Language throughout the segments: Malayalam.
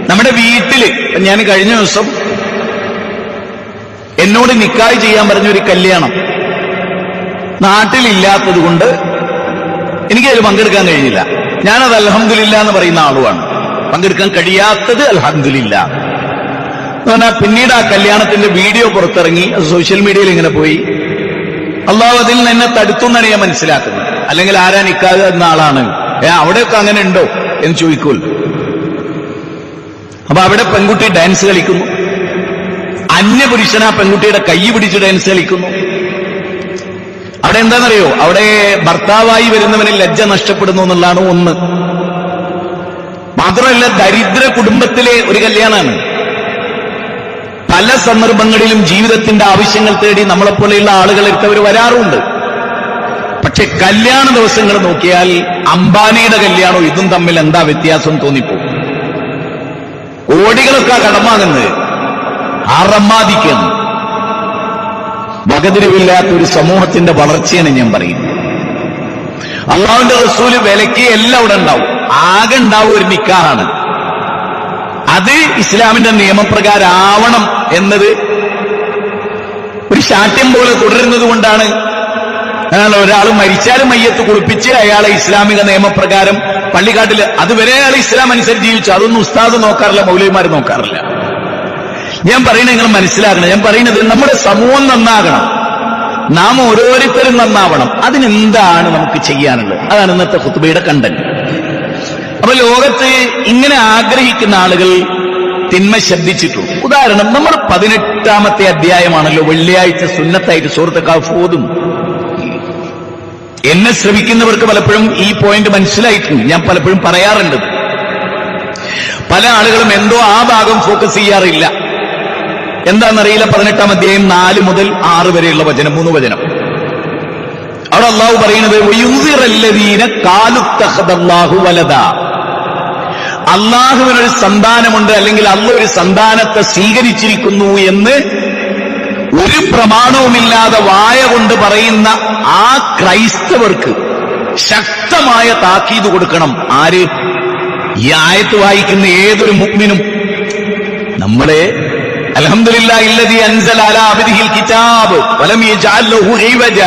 നമ്മുടെ വീട്ടില് ഞാൻ കഴിഞ്ഞ ദിവസം എന്നോട് നിക്കാഹ് ചെയ്യാൻ പറഞ്ഞൊരു കല്യാണം നാട്ടിലില്ലാത്തത് കൊണ്ട് എനിക്കതിൽ പങ്കെടുക്കാൻ കഴിഞ്ഞില്ല. ഞാനത് അൽഹംദുലില്ലാ എന്ന് പറയുന്ന ആളുമാണ്. പങ്കെടുക്കാൻ കഴിയാത്തത് അൽഹംദുലില്ലാ എന്ന് പറഞ്ഞാൽ പിന്നീട് ആ കല്യാണത്തിന്റെ വീഡിയോ പുറത്തിറങ്ങി, സോഷ്യൽ മീഡിയയിൽ ഇങ്ങനെ പോയി. അള്ളാഹു അതിൽ നിന്ന് എന്നെ തടുത്തു എന്നാണ് ഞാൻ മനസ്സിലാക്കുന്നത്. അല്ലെങ്കിൽ ആരാ നിക്കാഹ് എന്ന ആളാണ്, അവിടെയൊക്കെ അങ്ങനെ ഉണ്ടോ എന്ന് ചോദിക്കുമല്ലോ. അപ്പൊ അവിടെ പെൺകുട്ടി ഡാൻസ് കളിക്കുന്നു, അന്യപുരുഷൻ ആ പെൺകുട്ടിയുടെ കൈ പിടിച്ച് ഡാൻസ് കളിക്കുന്നു. അവിടെ എന്താണെന്നറിയോ, അവിടെ ഭർത്താവായി വരുന്നവന് ലജ്ജ നഷ്ടപ്പെടുന്നു എന്നുള്ളതാണ് ഒന്ന്. മാത്രമല്ല, ദരിദ്ര കുടുംബത്തിലെ ഒരു കല്യാണമാണ്. പല സന്ദർഭങ്ങളിലും ജീവിതത്തിന്റെ ആവശ്യങ്ങൾ തേടി നമ്മളെപ്പോലെയുള്ള ആളുകൾ എടുത്തവർ വരാറുണ്ട്. പക്ഷെ കല്യാണ ദിവസങ്ങൾ നോക്കിയാൽ അംബാനിയുടെ കല്യാണവും ഇതും തമ്മിൽ എന്താ വ്യത്യാസം തോന്നിപ്പോകും. കോടികളൊക്കെ കടം വാങ്ങുന്നത്, ആറമ്മാദിക്കുന്നു. വകതിരിവില്ലാത്ത ഒരു സമൂഹത്തിന്റെ വളർച്ചയാണ് ഞാൻ പറയുന്നത്. അള്ളാഹുവിന്റെ റസൂല് വിലക്ക് എല്ലാം ഇവിടെ ഉണ്ടാവും. ആകെ ഉണ്ടാവും ഒരു നിക്കാഹാണ്. അത് ഇസ്ലാമിന്റെ നിയമപ്രകാരം ആവണം എന്നത് ഒരു ശാഠ്യം പോലെ തുടരുന്നത് കൊണ്ടാണ് ഒരാൾ മരിച്ചാലും മയ്യത്ത് കുളിപ്പിച്ച് അയാളെ ഇസ്ലാമിക നിയമപ്രകാരം പള്ളിക്കാട്ടിൽ അതുവരെ അയാൾ ഇസ്ലാം അനുസരിച്ച് ജീവിച്ചു. അതൊന്നും ഉസ്താദ് നോക്കാറില്ല, മൗലവിമാർ നോക്കാറില്ല. ഞാൻ പറയുന്നത് നിങ്ങൾ മനസ്സിലാക്കണം. ഞാൻ പറയുന്നത് നമ്മുടെ സമൂഹം നന്നാകണം, നാം ഓരോരുത്തരും നന്നാവണം. അതിനെന്താണ് നമുക്ക് ചെയ്യാനുള്ളത്? അതാണ് ഇന്നത്തെ ഖുത്ബയുടെ കണ്ടന്റ്. അപ്പൊ ലോകത്ത് ഇങ്ങനെ ആഗ്രഹിക്കുന്ന ആളുകൾ തിന്മ ശബ്ദിച്ചിട്ടുണ്ട്. ഉദാഹരണം, നമ്മൾ 18-ാമത്തെ അധ്യായമാണല്ലോ വെള്ളിയാഴ്ച സുന്നത്തായിട്ട് സുഹൃത്തുക്കൾ ഓതും. എന്നെ ശ്രമിക്കുന്നവർക്ക് പലപ്പോഴും ഈ പോയിന്റ് മനസ്സിലായിട്ടുണ്ട്. ഞാൻ പലപ്പോഴും പറയാറുണ്ട്. പല ആളുകളും എന്തോ ആ ഭാഗം ഫോക്കസ് ചെയ്യാറില്ല. എന്താണെന്നറിയില്ല. 18-ാം അധ്യായം 4 മുതൽ 6 വരെയുള്ള വചനം, 3 വചനം. അവിടെ അള്ളാഹു പറയുന്നത് അള്ളാഹുവിനൊരു സന്താനമുണ്ട്, അല്ലെങ്കിൽ അള്ളാഹു ഒരു സന്താനത്തെ സ്വീകരിച്ചിരിക്കുന്നു എന്ന് ഒരു പ്രമാണവുമില്ലാതെ വായ കൊണ്ട് പറയുന്ന ആ ക്രൈസ്തവർക്ക് ശക്തമായ താക്കീത് കൊടുക്കണം. ആര്? ഈ ആയത്ത് വായിക്കുന്ന ഏതൊരു മുഅ്മിനും. നമ്മളെ അൽഹംദുലില്ലാഹി അല്ലദീ അൻസല അലാ അബ്ദിഹിൽ കിതാബ് വലം യജഅൽ ലഹു ഇവജ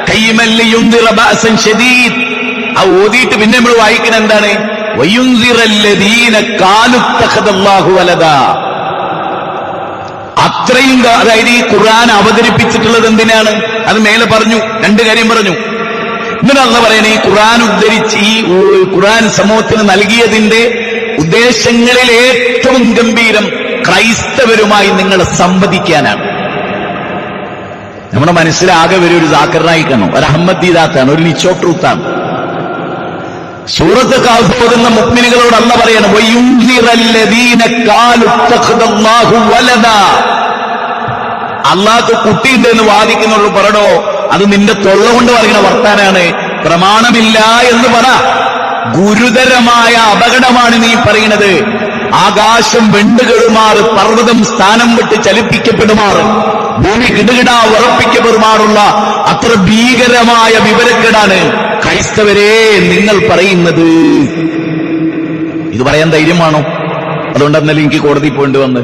ഖയ്യിമൻ ലിയുൻദിറ ബഅസൻ ശദീദ്. ആ ഓതിയിട്ട് പിന്നെ നമ്മൾ വായിക്കുന്ന എന്താണ്? വയുൻദിറല്ലദീന ഖാലു ഇത്തഖദല്ലാഹു വലദാ. അത്രയും, അതായത് ഈ ഖുർആൻ അവതരിപ്പിച്ചിട്ടുള്ളത് എന്തിനാണ്? അത് മേലെ പറഞ്ഞു, 2 കാര്യം പറഞ്ഞു. എന്നിട്ട് അള്ളാഹു പറയണേ, ഈ ഖുർആൻ ഉദ്ധരിച്ച് ഈ ഖുർആൻ സമൂഹത്തിന് നൽകിയതിന്റെ ഉദ്ദേശങ്ങളിൽ ഏറ്റവും ഗംഭീരം ക്രൈസ്തവരുമായി നിങ്ങൾ സംവദിക്കാനാണ്. നമ്മുടെ മനസ്സിലാകെ ഒരു സാക്കിർ നായിക്കാണോ, ഒരു അഹമ്മദ് ദീദാത്താണ്, ഒരു നിച്ച് ഓഫ് ട്രൂത്താണ്. സൂറത്ത് കഹ്ഫ് ഓതുന്ന മുഅ്മിനുകളോട് അല്ലാഹു പറയാണ്, വയുൻദിറല്ലദീന ഖാലു ഇത്തഖദല്ലാഹു വലദാ. അല്ലാഹു കുട്ടിയുണ്ട് എന്ന് വാദിക്കുന്നുള്ളൂ. പറടോ, അത് നിന്റെ തൊള്ള കൊണ്ട് പറയുന്ന വർത്താനാണ്, പ്രമാണമില്ല എന്ന് പറ. ഗുരുതരമായ അപകടമാണ് നീ പറയുന്നത്. ആകാശം വെണ്ടുകെടുമാറ്, പർവ്വതം സ്ഥാനം വിട്ട് ചലിപ്പിക്കപ്പെടുമാറ്, ഭൂമി കിടുകിടാ ഉറപ്പിക്കപ്പെടുമാറുള്ള അത്ര ഭീകരമായ വിവരക്കേടാണ് ക്രൈസ്തവരെ നിങ്ങൾ പറയുന്നത്. ഇത് പറയാൻ ധൈര്യമാണോ? അതുകൊണ്ടെന്നല്ലേ എനിക്ക് കോടതി പോകേണ്ടി വന്ന്.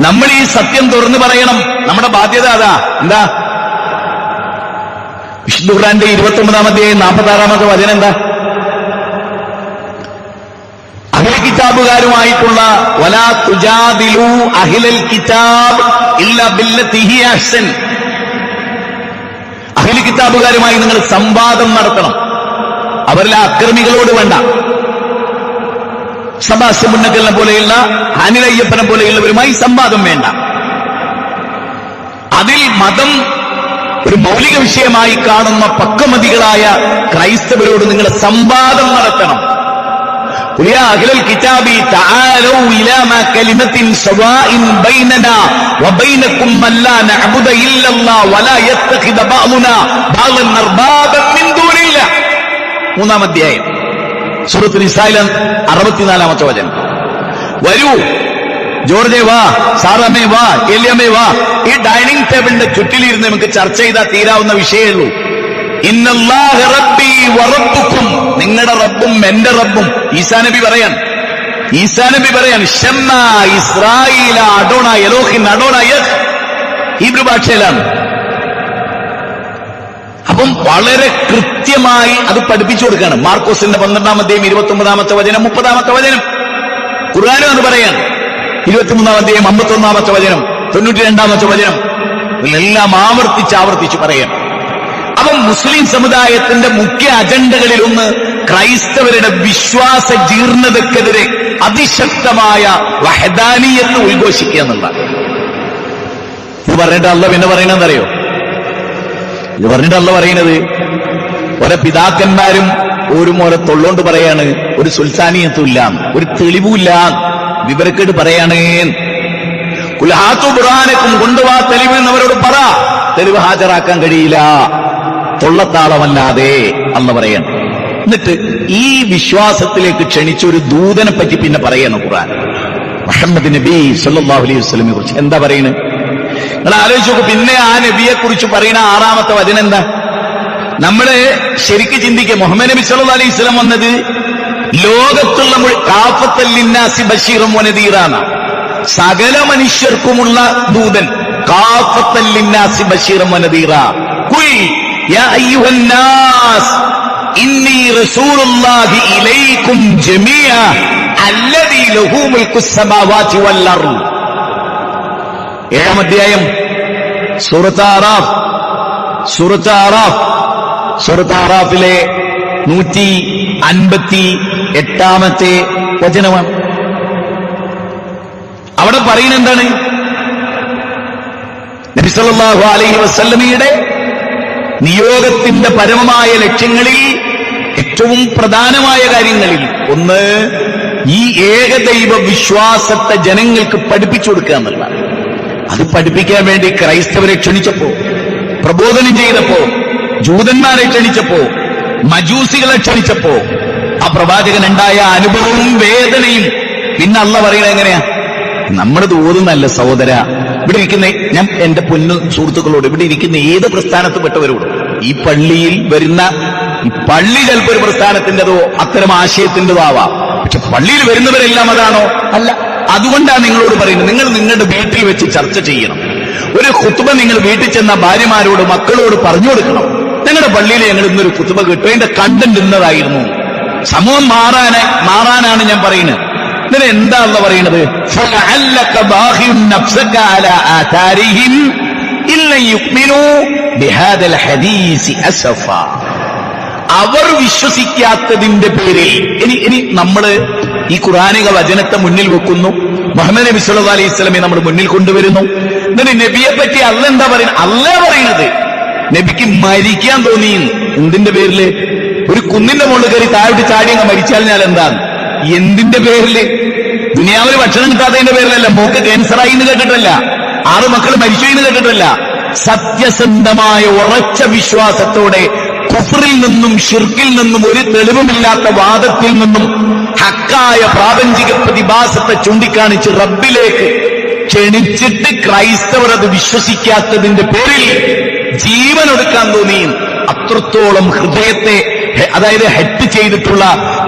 നമ്മൾ ഈ സത്യം തുറന്നു പറയണം. നമ്മുടെ ബാധ്യത അതാ. എന്താ? വിശുദ്ധ ഖുർആന്റെ 29-ാം അധ്യായം 46-ാമത്തെ വചനം എന്താ? അഹ്ലൽ കിതാബുകാരുമായിട്ടുള്ള വലാ തുജാദിലു അഹ്ലൽ കിതാബ് ഇല്ലാ ബില്ലതി ഹിയ അഹ്സൻ. അഹ്ലൽ കിതാബുകാരുമായി നിങ്ങൾ സംവാദം നടത്തണം. അവരിലെ അക്രമികളോട് വേണ്ട. സബാസ് മുന്നക്കലിനെ പോലെയുള്ള, ഹാനിലയ്യപ്പനെ പോലെയുള്ളവരുമായി സംവാദം വേണ്ട. അതിൽ മതം ഒരു മൗലിക വിഷയമായി കാണുന്ന പക്വമതികളായ ക്രൈസ്തവരോട് നിങ്ങൾ സംവാദം നടത്തണം. യാ അഹ്ലൽ കിതാബി തആലൂ ഇലാ മാ കലിമത്തിൻ സവാഇൻ ബൈനനാ വബൈനകും അല്ലാ നഅബുദ ഇല്ലല്ലാഹ് വലാ യത്തഖിദ ബഅ്ദുനാ ബഅ്ദൻ അർബാബൻ മിൻ ദൂനില്ലാഹ്. 3-ാം അധ്യായം സൂറത്ത് നിസായിലെ 64-ാമത്തെ വചനം. വരൂ ജോർജെ വാ, സാറമ്മേ വാ, എലിയമ്മേ വാ. ഈ ഡൈനിങ് ടേബിളിന്റെ ചുറ്റിലിരുന്ന് നമുക്ക് ചർച്ച ചെയ്താൽ തീരാവുന്ന വിഷയമേ ഉള്ളൂ. ഇന്നല്ലാഹ റബ്ബി വറബ്ബുക്കും, നിങ്ങളുടെ റബ്ബും എന്റെ റബ്ബും. ഈസാ നബി പറയാൻ ഷമ്മ ഇസ്രായേല അഡോണ എലോഹിൻ അഡോണ യഹ്, ഹീബ്രു ഭാഷയിലാണ്. അപ്പം വളരെ കൃത്യമായി അത് പഠിപ്പിച്ചു കൊടുക്കുകയാണ്. മാർക്കോസിന്റെ 12-ാം അധ്യായം 29-ാമത്തെ വചനം 30-ാമത്തെ വചനം. ഖുർആനും അത് പറയാൻ 23-ാം അധ്യായം 51-ാമത്തെ വചനം 92-ാമത്തെ വചനം. ഇതിലെല്ലാം ആവർത്തിച്ച് പറയാൻ. അപ്പം മുസ്ലിം സമുദായത്തിന്റെ മുഖ്യ അജണ്ടകളിൽ ഒന്ന് ക്രൈസ്തവരുടെ വിശ്വാസ ജീർണതക്കെതിരെ അതിശക്തമായ വഹദാനിയത്ത് ഉദ്ഘോഷിക്കുക എന്നുള്ളതാണ്. ഇത് പറഞ്ഞിട്ട് അല്ല പിന്നെ പറയണെന്നറിയോ? ഇത് പറഞ്ഞിട്ട് അല്ല പറയുന്നത് ഓരോ പിതാക്കന്മാരും ഒരു മോലെ തൊള്ളോണ്ട് പറയാണ്, ഒരു സുൽത്താനിയത്തും ഇല്ല, ഒരു തെളിവുമില്ല, വിവരക്കേട് പറയാണ്. കുൽഹാത്തു ബുർഹാനക്കും, കൊണ്ടുവാ തെളിവ് എന്നവരോട് പറ, തെളിവ് ഹാജരാക്കാൻ കഴിയില്ല തൊള്ളത്താളമല്ലാതെ അല്ല പറയാണ്. എന്നിട്ട് ഈ വിശ്വാസത്തിലേക്ക് ക്ഷണിച്ച ഒരു ദൂതനെ പറ്റി പിന്നെ പറയാണ് ഖുർആൻ. മുഹമ്മദ് നബി സല്ലല്ലാഹു അലൈഹി വസല്ലമയെ കുറിച്ച് എന്താ പറയുന്നത്? നിങ്ങൾ ആലോചിച്ച് നോക്കൂ. പിന്നെ ആ നബിയെ കുറിച്ച് പറയുന്ന 6-ാമത്തെ വചനം എന്താ? നമ്മള് ശരിക്ക് ചിന്തിക്കുക. മുഹമ്മദ് നബി സല്ലല്ലാഹു അലൈഹി വസല്ലം വന്നത് ലോകത്തുള്ള കാഫത്തൽ ലിന്നാസി ബശീറും വനദീറാണ്, സകല മനുഷ്യർക്കുമുള്ള ദൂതൻ. കാഫത്തൽ ലിന്നാസി ബശീറും വനദീറ. ഖുൽ യാ അയ്യുഹൻ നാസ് ഇന്നി റസൂലുള്ളാഹി ഇലൈക്കും ജമീഅ അല്ലദീ ലഹു മുൽക്കുസ് സമാവാതി വൽ അർദ്. 7-ാം അധ്യായം സൂറത്ത് ആറാഫിലെ 158-ാമത്തെ വചനമാണ്. അവിടെ പറയുന്നത് എന്താണ്? നബി സല്ലല്ലാഹു അലൈഹി വസല്ലമയുടെ നിയോഗത്തിന്റെ പരമമായ ലക്ഷ്യങ്ങളിൽ ഏറ്റവും പ്രധാനമായ കാര്യങ്ങളിൽ ഒന്ന് ഈ ഏകദൈവ വിശ്വാസത്തെ ജനങ്ങൾക്ക് പഠിപ്പിച്ചു കൊടുക്കുക എന്നുള്ളതാണ്. അത് പഠിപ്പിക്കാൻ വേണ്ടി ക്രൈസ്തവരെ ക്ഷണിച്ചപ്പോ, പ്രബോധനം ചെയ്തപ്പോ, ജൂതന്മാരെ ക്ഷണിച്ചപ്പോ, മജൂസികളെ ക്ഷണിച്ചപ്പോ ആ പ്രവാചകനുണ്ടായ അനുഭവവും വേദനയും പിന്നെ അള്ള പറയുന്നത് എങ്ങനെയാ? നമ്മളത് ഓതുന്നല്ല സഹോദര. ഇവിടെ ഇരിക്കുന്ന ഞാൻ എന്റെ പൊന്നു സുഹൃത്തുക്കളോട്, ഇവിടെ ഇരിക്കുന്ന ഏത് പ്രസ്ഥാനത്തിൽപ്പെട്ടവരോട്, ഈ പള്ളിയിൽ വരുന്ന, ഈ പള്ളി ചിലപ്പോൾ ഒരു പ്രസ്ഥാനത്തിൻ്റെതോ അത്തരം ആശയത്തിൻ്റെതോ ആവാം, പക്ഷെ പള്ളിയിൽ വരുന്നവരെല്ലാം അതാണോ? അല്ല. അതുകൊണ്ടാണ് നിങ്ങളോട് പറയുന്നത്, നിങ്ങൾ നിങ്ങളുടെ വീട്ടിൽ വെച്ച് ചർച്ച ചെയ്യണം. ഒരു ഖുത്ബ നിങ്ങൾ വീട്ടിൽ ചെന്ന ഭാര്യമാരോട് മക്കളോട് പറഞ്ഞു കൊടുക്കണം. ഞങ്ങളുടെ പള്ളിയിൽ ഞങ്ങൾ ഇന്നൊരു ഖുത്ബ കിട്ടും, അതിന്റെ കണ്ടന്റ് ഇന്നതായിരുന്നു. സമൂഹം മാറാനാണ് ഞാൻ പറയുന്നത്. ഇതിന് എന്താ അള്ള പറയുന്നത്? അവർ വിശ്വസിക്കാത്തതിന്റെ പേരിൽ ഇനി നമ്മള് ഈ ഖുർആനിക വചനത്തെ മുന്നിൽ വെക്കുന്നു, മുഹമ്മദ് നബി സല്ലല്ലാഹു അലൈഹി വസല്ലമയെ നമ്മൾ മുന്നിൽ കൊണ്ടുവരുന്നു. എന്നിട്ട് നബിയെ പറ്റി അള്ള എന്താ പറയുന്നത്? അള്ളാ പറയുന്നത് നബിക്ക് മരിക്കാൻ തോന്നി. എന്തിന്റെ പേരില്? ഒരു കുന്നിന്റെ മുകളിൽ കയറി താഴോട്ട് ചാടി അങ്ങ് മരിച്ചാൽ ഞാൻ എന്താണ്? എന്തിന്റെ പേരില്? ദുനിയാവിൽ ഭക്ഷണം കിട്ടാത്തതിന്റെ പേരിലല്ല, മോക്ക് ക്യാൻസറായി എന്ന് കേട്ടിട്ടല്ല, 6 മക്കൾ മരിച്ചു എന്ന് കേട്ടിട്ടല്ല. സത്യസന്ധമായ ഉറച്ച വിശ്വാസത്തോടെ കുഫറിൽ നിന്നും ഷിർക്കിൽ നിന്നും ഒരു തെളിവുമില്ലാത്ത വാദത്തിൽ നിന്നും ഹക്കായ പ്രാപഞ്ചിക പ്രതിഭാസത്തെ ചൂണ്ടിക്കാണിച്ച് റബ്ബിലേക്ക് ക്ഷണിച്ചിട്ട് ക്രൈസ്തവർ അത് വിശ്വസിക്കാത്തതിന്റെ പേരിൽ ജീവനൊടുക്കാൻ തോന്നി. അത്രത്തോളം ഹൃദയത്തെ, അതായത് ഹെറ്റ് ചെയ്തിട്ടുള്ള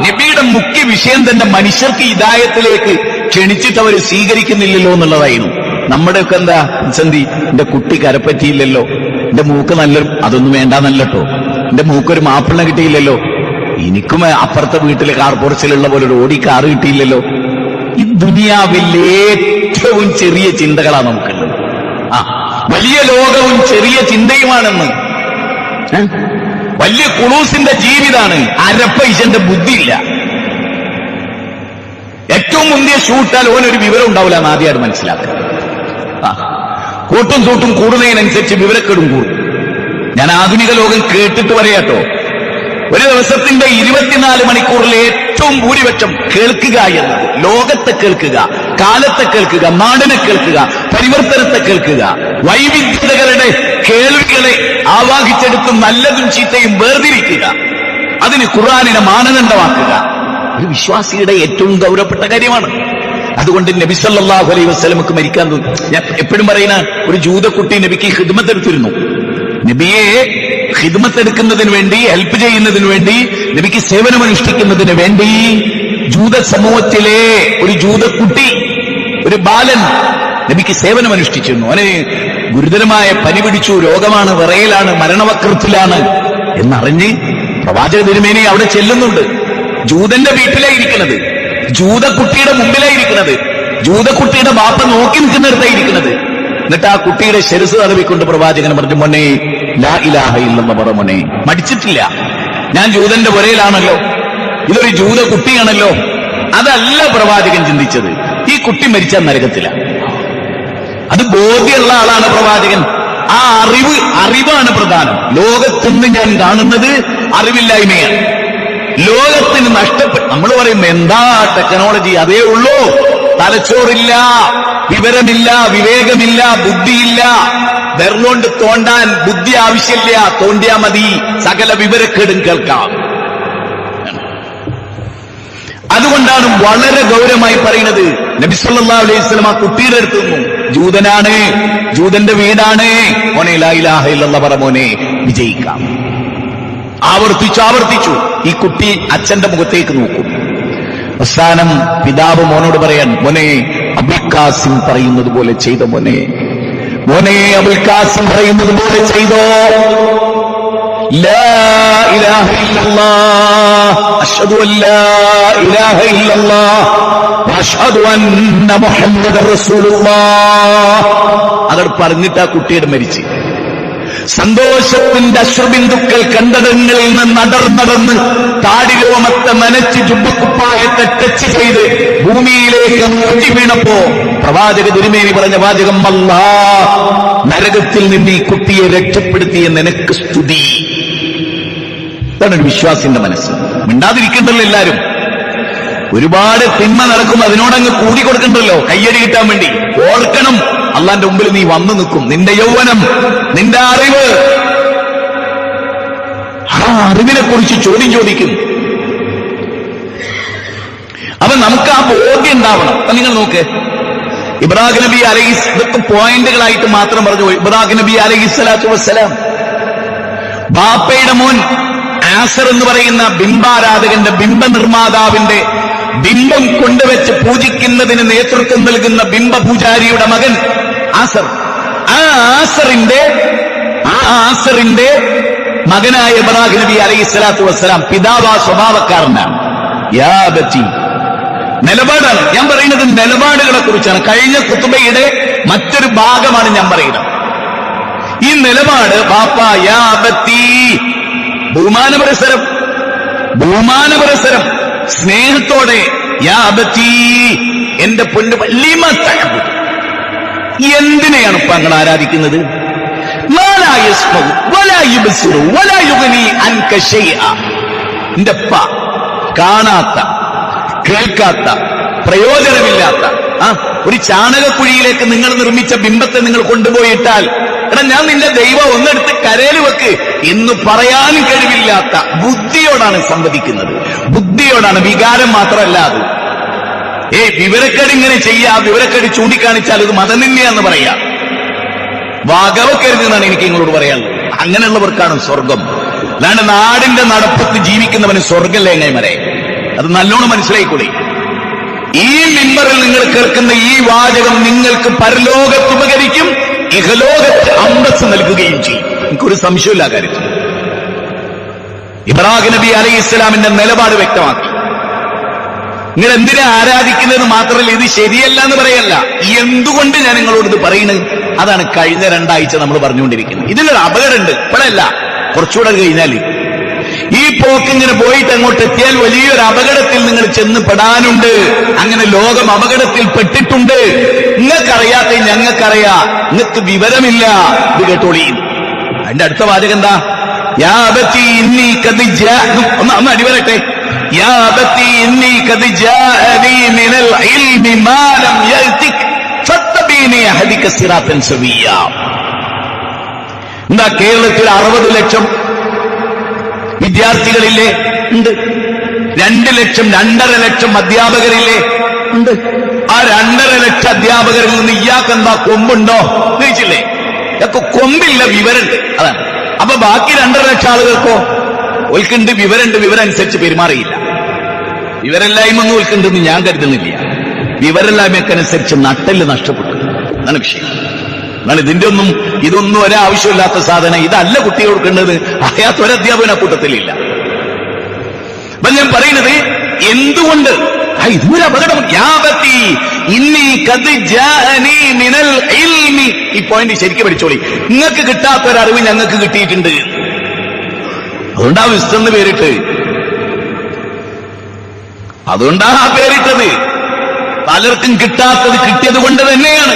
നബിയുടെ മുഖ്യ വിഷയം തന്നെ മനുഷ്യർക്ക് ഹിദായത്തിലേക്ക് ക്ഷണിച്ചിട്ട് അവർ സ്വീകരിക്കുന്നില്ലല്ലോ എന്നുള്ളതായിരുന്നു. നമ്മുടെയൊക്കെ എന്താ പ്രതിസന്ധി? എന്റെ കുട്ടി കരപ്പറ്റിയില്ലല്ലോ, എന്റെ മൂക്ക് അതൊന്നും വേണ്ടാന്നല്ലോ, എന്റെ മൂക്കൊരു മാപ്പിള കിട്ടിയില്ലല്ലോ, എനിക്കും അപ്പുറത്തെ വീട്ടിലെ കാർപോറച്ചിലുള്ള പോലെ ഒരു ഓടി കാറ് കിട്ടിയില്ലല്ലോ. ഈ ദുനിയാവിൽ ഏറ്റവും ചെറിയ ചിന്തകളാണ് നമുക്കുള്ളത്. വലിയ ലോകവും ചെറിയ ചിന്തയുമാണെന്ന്. വലിയ കുളൂസിന്റെ ജീവിതാണ്, അരപ്പൈസന്റെ ബുദ്ധിയില്ല. ഏറ്റവും മുന്തിയ ഷൂട്ടാൽ ഓനൊരു വിവരം ഉണ്ടാവില്ല എന്ന് ആദ്യമായിട്ട് മനസ്സിലാക്കുക. കൂട്ടും തൂട്ടും കൂടുന്നതിനനുസരിച്ച് വിവരക്കേടും കൂടും. ഞാൻ ആധുനിക ലോകം കേട്ടിട്ട് പറയാട്ടോ, ഒരു ദിവസത്തിന്റെ 24 മണിക്കൂറിൽ ഏറ്റവും ഭൂരിപക്ഷം കേൾക്കുക എന്നത് ലോകത്തെ കേൾക്കുക, കാലത്തെ കേൾക്കുക, നാടിനെ കേൾക്കുക, പരിവർത്തനത്തെ കേൾക്കുക, വൈവിധ്യതകളുടെ കേൾവികളെ ആവാഹിച്ചെടുത്ത് നല്ലതും ചീത്തയും വേർതിരിക്കുക, അതിന് ഖുർആനിനെ മാനദണ്ഡമാക്കുക ഒരു വിശ്വാസിയുടെ ഏറ്റവും ഗൗരവപ്പെട്ട കാര്യമാണ്. അതുകൊണ്ട് നബി സല്ലല്ലാഹു അലൈഹി വസല്ലമക്ക് മരിക്കാൻ തോന്നി. ഞാൻ എപ്പോഴും പറയുന്ന ഒരു ജൂതക്കുട്ടി നബിക്ക് ഖിദ്മത്ത് എടുത്തിരുന്നു. നബിയെ ഖിദ്മത്ത് എടുക്കുന്നതിന് വേണ്ടി, ഹെൽപ്പ് ചെയ്യുന്നതിന് വേണ്ടി, നബിക്ക് സേവനമനുഷ്ഠിക്കുന്നതിന് വേണ്ടി ജൂത സമൂഹത്തിലെ ഒരു ജൂതക്കുട്ടി, ഒരു ബാലൻ നബിക്ക് സേവനമനുഷ്ഠിച്ചിരുന്നു. അവന് ഗുരുതരമായ പനി പിടിച്ചു, രോഗമാണ്, വിറയലാണ്, മരണവക്രത്തിലാണ് എന്നറിഞ്ഞ് പ്രവാചക തിരുമേനി അവിടെ ചെല്ലുന്നുണ്ട്. ജൂതന്റെ വീട്ടിലായിരിക്കുന്നത്, ജൂതക്കുട്ടിയുടെ മുമ്പിലായിരിക്കുന്നത്, ജൂതക്കുട്ടിയുടെ ബാപ്പ നോക്കി നിൽക്കുന്നിടത്തായിരിക്കുന്നത്. എന്നിട്ട് ആ കുട്ടിയുടെ ശിരസ് തടവിക്കൊണ്ട് പ്രവാചകൻ പറഞ്ഞു, മോനെ ലാ ഇലാഹ ഇല്ലല്ലാഹ് പറ മോനെ. മടിച്ചിട്ടില്ല. ഞാൻ ജൂതന്റെ പുരയിലാണല്ലോ, ഇതൊരു ജൂത കുട്ടിയാണല്ലോ. അതല്ല പ്രവാചകൻ ചിന്തിച്ചത്. ഈ കുട്ടി മരിച്ച നരകത്തില. അത് ബോധ്യമുള്ള ആളാണ് പ്രവാചകൻ. ആ അറിവാണ് പ്രധാനം. ലോകത്തുനിന്ന് ഞാൻ കാണുന്നത് അറിവില്ലായ്മയാണ്. ലോകത്തിന് നഷ്ടപ്പെട്ടു. നമ്മൾ പറയും എന്താ ടെക്നോളജി, അതേ ഉള്ളൂ. തലച്ചോറില്ല, വിവരമില്ല, വിവേകമില്ല, ബുദ്ധിയില്ല. വെറുകൊണ്ട് തോണ്ടാൻ ബുദ്ധി ആവശ്യമില്ല, തോണ്ടിയാ മതി, സകല വിവരക്കേടും കേൾക്കാം. അതുകൊണ്ടാണ് വളരെ ഗൗരവമായി പറയുന്നത്. നബി സല്ലല്ലാഹു അലൈഹി വസല്ലം ആ കുട്ടിയുടെ അടുത്ത് നിന്നു, ജൂതനാണ്, ജൂതന്റെ വീടാണ്, മോനെ ലാ ഇലാഹ ഇല്ലല്ലാഹ് പറ മോനെ, വിജയിക്കാം. ആവർത്തിച്ചു. ഈ കുട്ടി അച്ഛന്റെ മുഖത്തേക്ക് നോക്കും. അവസാനം പിതാവ് മോനോട് പറയാൻ, മോനെ അബുൽ ഖാസിം പറയുന്നത് പോലെ ചെയ്തോ മോനെ, മോനെ അബുൽ ഖാസിം പറയുന്നത് പോലെ ചെയ്തോ. ലാ ഇലാഹ ഇല്ലല്ലാഹ് അശ്ഹദു അൻ ലാ ഇലാഹ ഇല്ലല്ലാഹ് വഅശ്ഹദു അന്ന മുഹമ്മദർ റസൂലുള്ളാഹ്. അതോട് പറഞ്ഞിട്ട് ആ കുട്ടിയുടെ മരിച്ചു. സന്തോഷത്തിന്റെ അശ്രുബിന്ദുക്കൾ കണ്ടടങ്ങളിൽ നിന്ന് നടന്ന് താടിരോമത്തെ നനച്ച് ജുബ്ബക്കുപ്പായത്തെ ടച്ച് ചെയ്ത് ഭൂമിയിലേക്ക് മുറ്റി വീണപ്പോ പ്രവാചക തിരുമേനി പറഞ്ഞ വാചകം, അല്ലാഹ് നരകത്തിൽ നിന്ന് ഈ കുട്ടിയെ രക്ഷപ്പെടുത്തിയ നിനക്ക് സ്തുതി. ഇതാണ് ഒരു വിശ്വാസിന്റെ മനസ്സ്. മിണ്ടാതിരിക്കണ്ടല്ലോ എല്ലാരും. ഒരുപാട് തിന്മ നടക്കും, അതിനോടങ്ങ് കൂടി കൊടുക്കണ്ടല്ലോ കയ്യടി കിട്ടാൻ വേണ്ടി. ഓർക്കണം, അള്ളാന്റെ മുമ്പിൽ നീ വന്നു നിൽക്കും. നിന്റെ യൗവനം, നിന്റെ അറിവ്, ആ അറിവിനെ കുറിച്ച് ചോദ്യം ചോദിക്കും. അപ്പൊ നമുക്ക് ആ ബോധ്യം ഉണ്ടാവണം. അപ്പൊ നിങ്ങൾ നോക്ക്, ഇബ്രാഹിം നബി അലൈഹി, ഇതൊക്കെ പോയിന്റുകളായിട്ട് മാത്രം പറഞ്ഞു. ഇബ്രാഹിം നബി അലൈഹിസ്സലാത്തു വസ്സലാം ബാപ്പയുടെ മോൻ ആസർ എന്ന് പറയുന്ന ബിംബാരാധകന്റെ, ബിംബ നിർമ്മാതാവിന്റെ ബിംബം കൊണ്ടുവച്ച് പൂജിക്കുന്നതിന് നേതൃത്വം നൽകുന്ന ബിംബപൂജാരിയുടെ മകൻ ആസർ. ആ ആസറിന്റെ മകനായ ഇബ്രാഹിം നബി അലൈഹി സ്വലാത്തു വസ്സലാം പിതാവ് ആ സ്വഭാവക്കാരനാണ്. യാ ബത്തി, നിലപാടാണ് ഞാൻ പറയുന്നത്, നിലപാടുകളെ കുറിച്ചാണ്. കഴിഞ്ഞ ഖുതുബയുടെ മറ്റൊരു ഭാഗമാണ് ഞാൻ പറയുന്നത്. ഈ നിലപാട് ബാപ്പ യാ ബത്തി, ബഹുമാനപരസരം സ്നേഹത്തോടെ, യാ ബത്തി എന്റെ പൊന്ന് വല്യമ്മ തഴമ്പ്. എന്തിനെയാണ് ഇപ്പൊ നിങ്ങൾ ആരാധിക്കുന്നത്? എന്റെ അപ്പ കാണാത്ത, കേൾക്കാത്ത, പ്രയോജനമില്ലാത്ത ഒരു ചാണകക്കുഴിയിലേക്ക് നിങ്ങൾ നിർമ്മിച്ച ബിംബത്തെ നിങ്ങൾ കൊണ്ടുപോയിട്ടാൽ, എടാ ഞാൻ നിന്റെ ദൈവം ഒന്നെടുത്ത് കരയിൽ വെക്ക് എന്ന് പറയാൻ കഴിവില്ലാത്ത ബുദ്ധിയോടാണ് സംവദിക്കുന്നത്. ബുദ്ധിയോടാണ്, വികാരം മാത്രമല്ല അത്. വിവരക്കേട് ഇങ്ങനെ ചെയ്യാ, വിവരക്കേട് ചൂണ്ടിക്കാണിച്ചാൽ ഇത് മതനിന്ദയാന്ന് പറയാ. വകവെക്കരുതെന്നാണ് എനിക്ക് നിങ്ങളോട് പറയാനുള്ളത്. അങ്ങനെയുള്ളവർക്കാണ് സ്വർഗം. അല്ലാണ്ട് നാടിന്റെ നടപ്പത്ത് ജീവിക്കുന്നവന് സ്വർഗല്ലേ എങ്ങനെ? അത് നല്ലോണം മനസ്സിലായിക്കൂടി. ഈ മിമ്പറിൽ നിങ്ങൾ കേൾക്കുന്ന ഈ വാചകം നിങ്ങൾക്ക് പരലോകത്ത് ഉപകരിക്കും, ഇഹലോകത്ത് അന്തസ്സ് നൽകുകയും ചെയ്യും. എനിക്കൊരു സംശയമില്ല കാര്യത്തിൽ. ഇബ്രാഹിം നബി അലൈഹി ഇസ്ലാമിന്റെ നിലപാട് വ്യക്തമാക്കി. നിങ്ങൾ എന്തിനാ ആരാധിക്കുന്നത് മാത്രമല്ല, ഇത് ശരിയല്ല എന്ന് പറയല്ല, എന്തുകൊണ്ട് ഞാൻ നിങ്ങളോട് ഇത് പറയുന്നത്, അതാണ് കഴിഞ്ഞ 2 ആഴ്ച നമ്മൾ പറഞ്ഞുകൊണ്ടിരിക്കുന്നത്. ഇതിലൊരു അപകടമുണ്ട്. ഇപ്പോഴല്ല, കുറച്ചുകൂടെ കഴിഞ്ഞാൽ ഈ പോക്കിങ്ങനെ പോയിട്ട് അങ്ങോട്ട് എത്തിയാൽ വലിയൊരു അപകടത്തിൽ നിങ്ങൾ ചെന്ന് പെടാനുണ്ട്. അങ്ങനെ ലോകം അപകടത്തിൽ പെട്ടിട്ടുണ്ട്. നിങ്ങൾക്കറിയാത്ത ഞങ്ങൾക്കറിയാ, നിങ്ങൾക്ക് വിവരമില്ല. ഇത് കേട്ടോളി. അതിന്റെ അടുത്ത വാചകം എന്താ? യാ അബത്തി ഇന്നി ഖദ് ഒന്ന് അടിവരട്ടെ. യാ അബത്തി ഇന്നി ഖദ് ജാഅനി മിനൽ ഇൽമി മാ ലം യഅതിക് ഫത്തബീനി അഹദിക സിറാത്തൻ സവിയ്യ. എന്താ കേരളത്തിൽ 60 ലക്ഷം വിദ്യാർത്ഥികളില്ലേ? ഉണ്ട്. 2 ലക്ഷം 2.5 ലക്ഷം അധ്യാപകരില്ലേ? ഉണ്ട്. ആ 2.5 ലക്ഷം അധ്യാപകരിൽ നിന്ന് ഇയാൾക്കെന്താ കൊമ്പുണ്ടോ ചോദിച്ചില്ലേ? ഇതൊക്കെ കൊമ്പില്ല, വിവരമുണ്ട്. അതാണ്. അപ്പൊ ബാക്കി 2.5 ലക്ഷം ആളുകൾക്കോ ഓൽക്കുണ്ട്, വിവരമുണ്ട്, വിവരമനുസരിച്ച് പെരുമാറിയില്ല. വിവരമില്ലായ്മ ഒന്നും ഓൽക്കുണ്ടെന്ന് ഞാൻ കരുതുന്നില്ല. വിവരമില്ലായ്മക്കനുസരിച്ച് നട്ടെല്ല് നഷ്ടപ്പെട്ടു. അതാണ് വിഷയം. എന്നാൽ ഇതൊന്നും ഒരാവശ്യമില്ലാത്ത സാധനം. ഇതല്ല കുട്ടികൾ കൊടുക്കേണ്ടത്. അറിയാത്ത ഒരധ്യാപന കൂട്ടത്തിലില്ല. അപ്പൊ ഞാൻ പറയുന്നത് എന്തുകൊണ്ട് ഇതൊരു അപകടം. ഈ പോയിന്റ് ശരിക്കും പഠിച്ചോളി. നിങ്ങൾക്ക് കിട്ടാത്തൊരറിവ് ഞങ്ങൾക്ക് കിട്ടിയിട്ടുണ്ട്. അതുകൊണ്ടാ വിസ്തെന്ന് പേരിട്ട്. അതുകൊണ്ടാണ് ആ പേരിട്ടത്. പലർക്കും കിട്ടാത്തത് കിട്ടിയത് കൊണ്ട് തന്നെയാണ്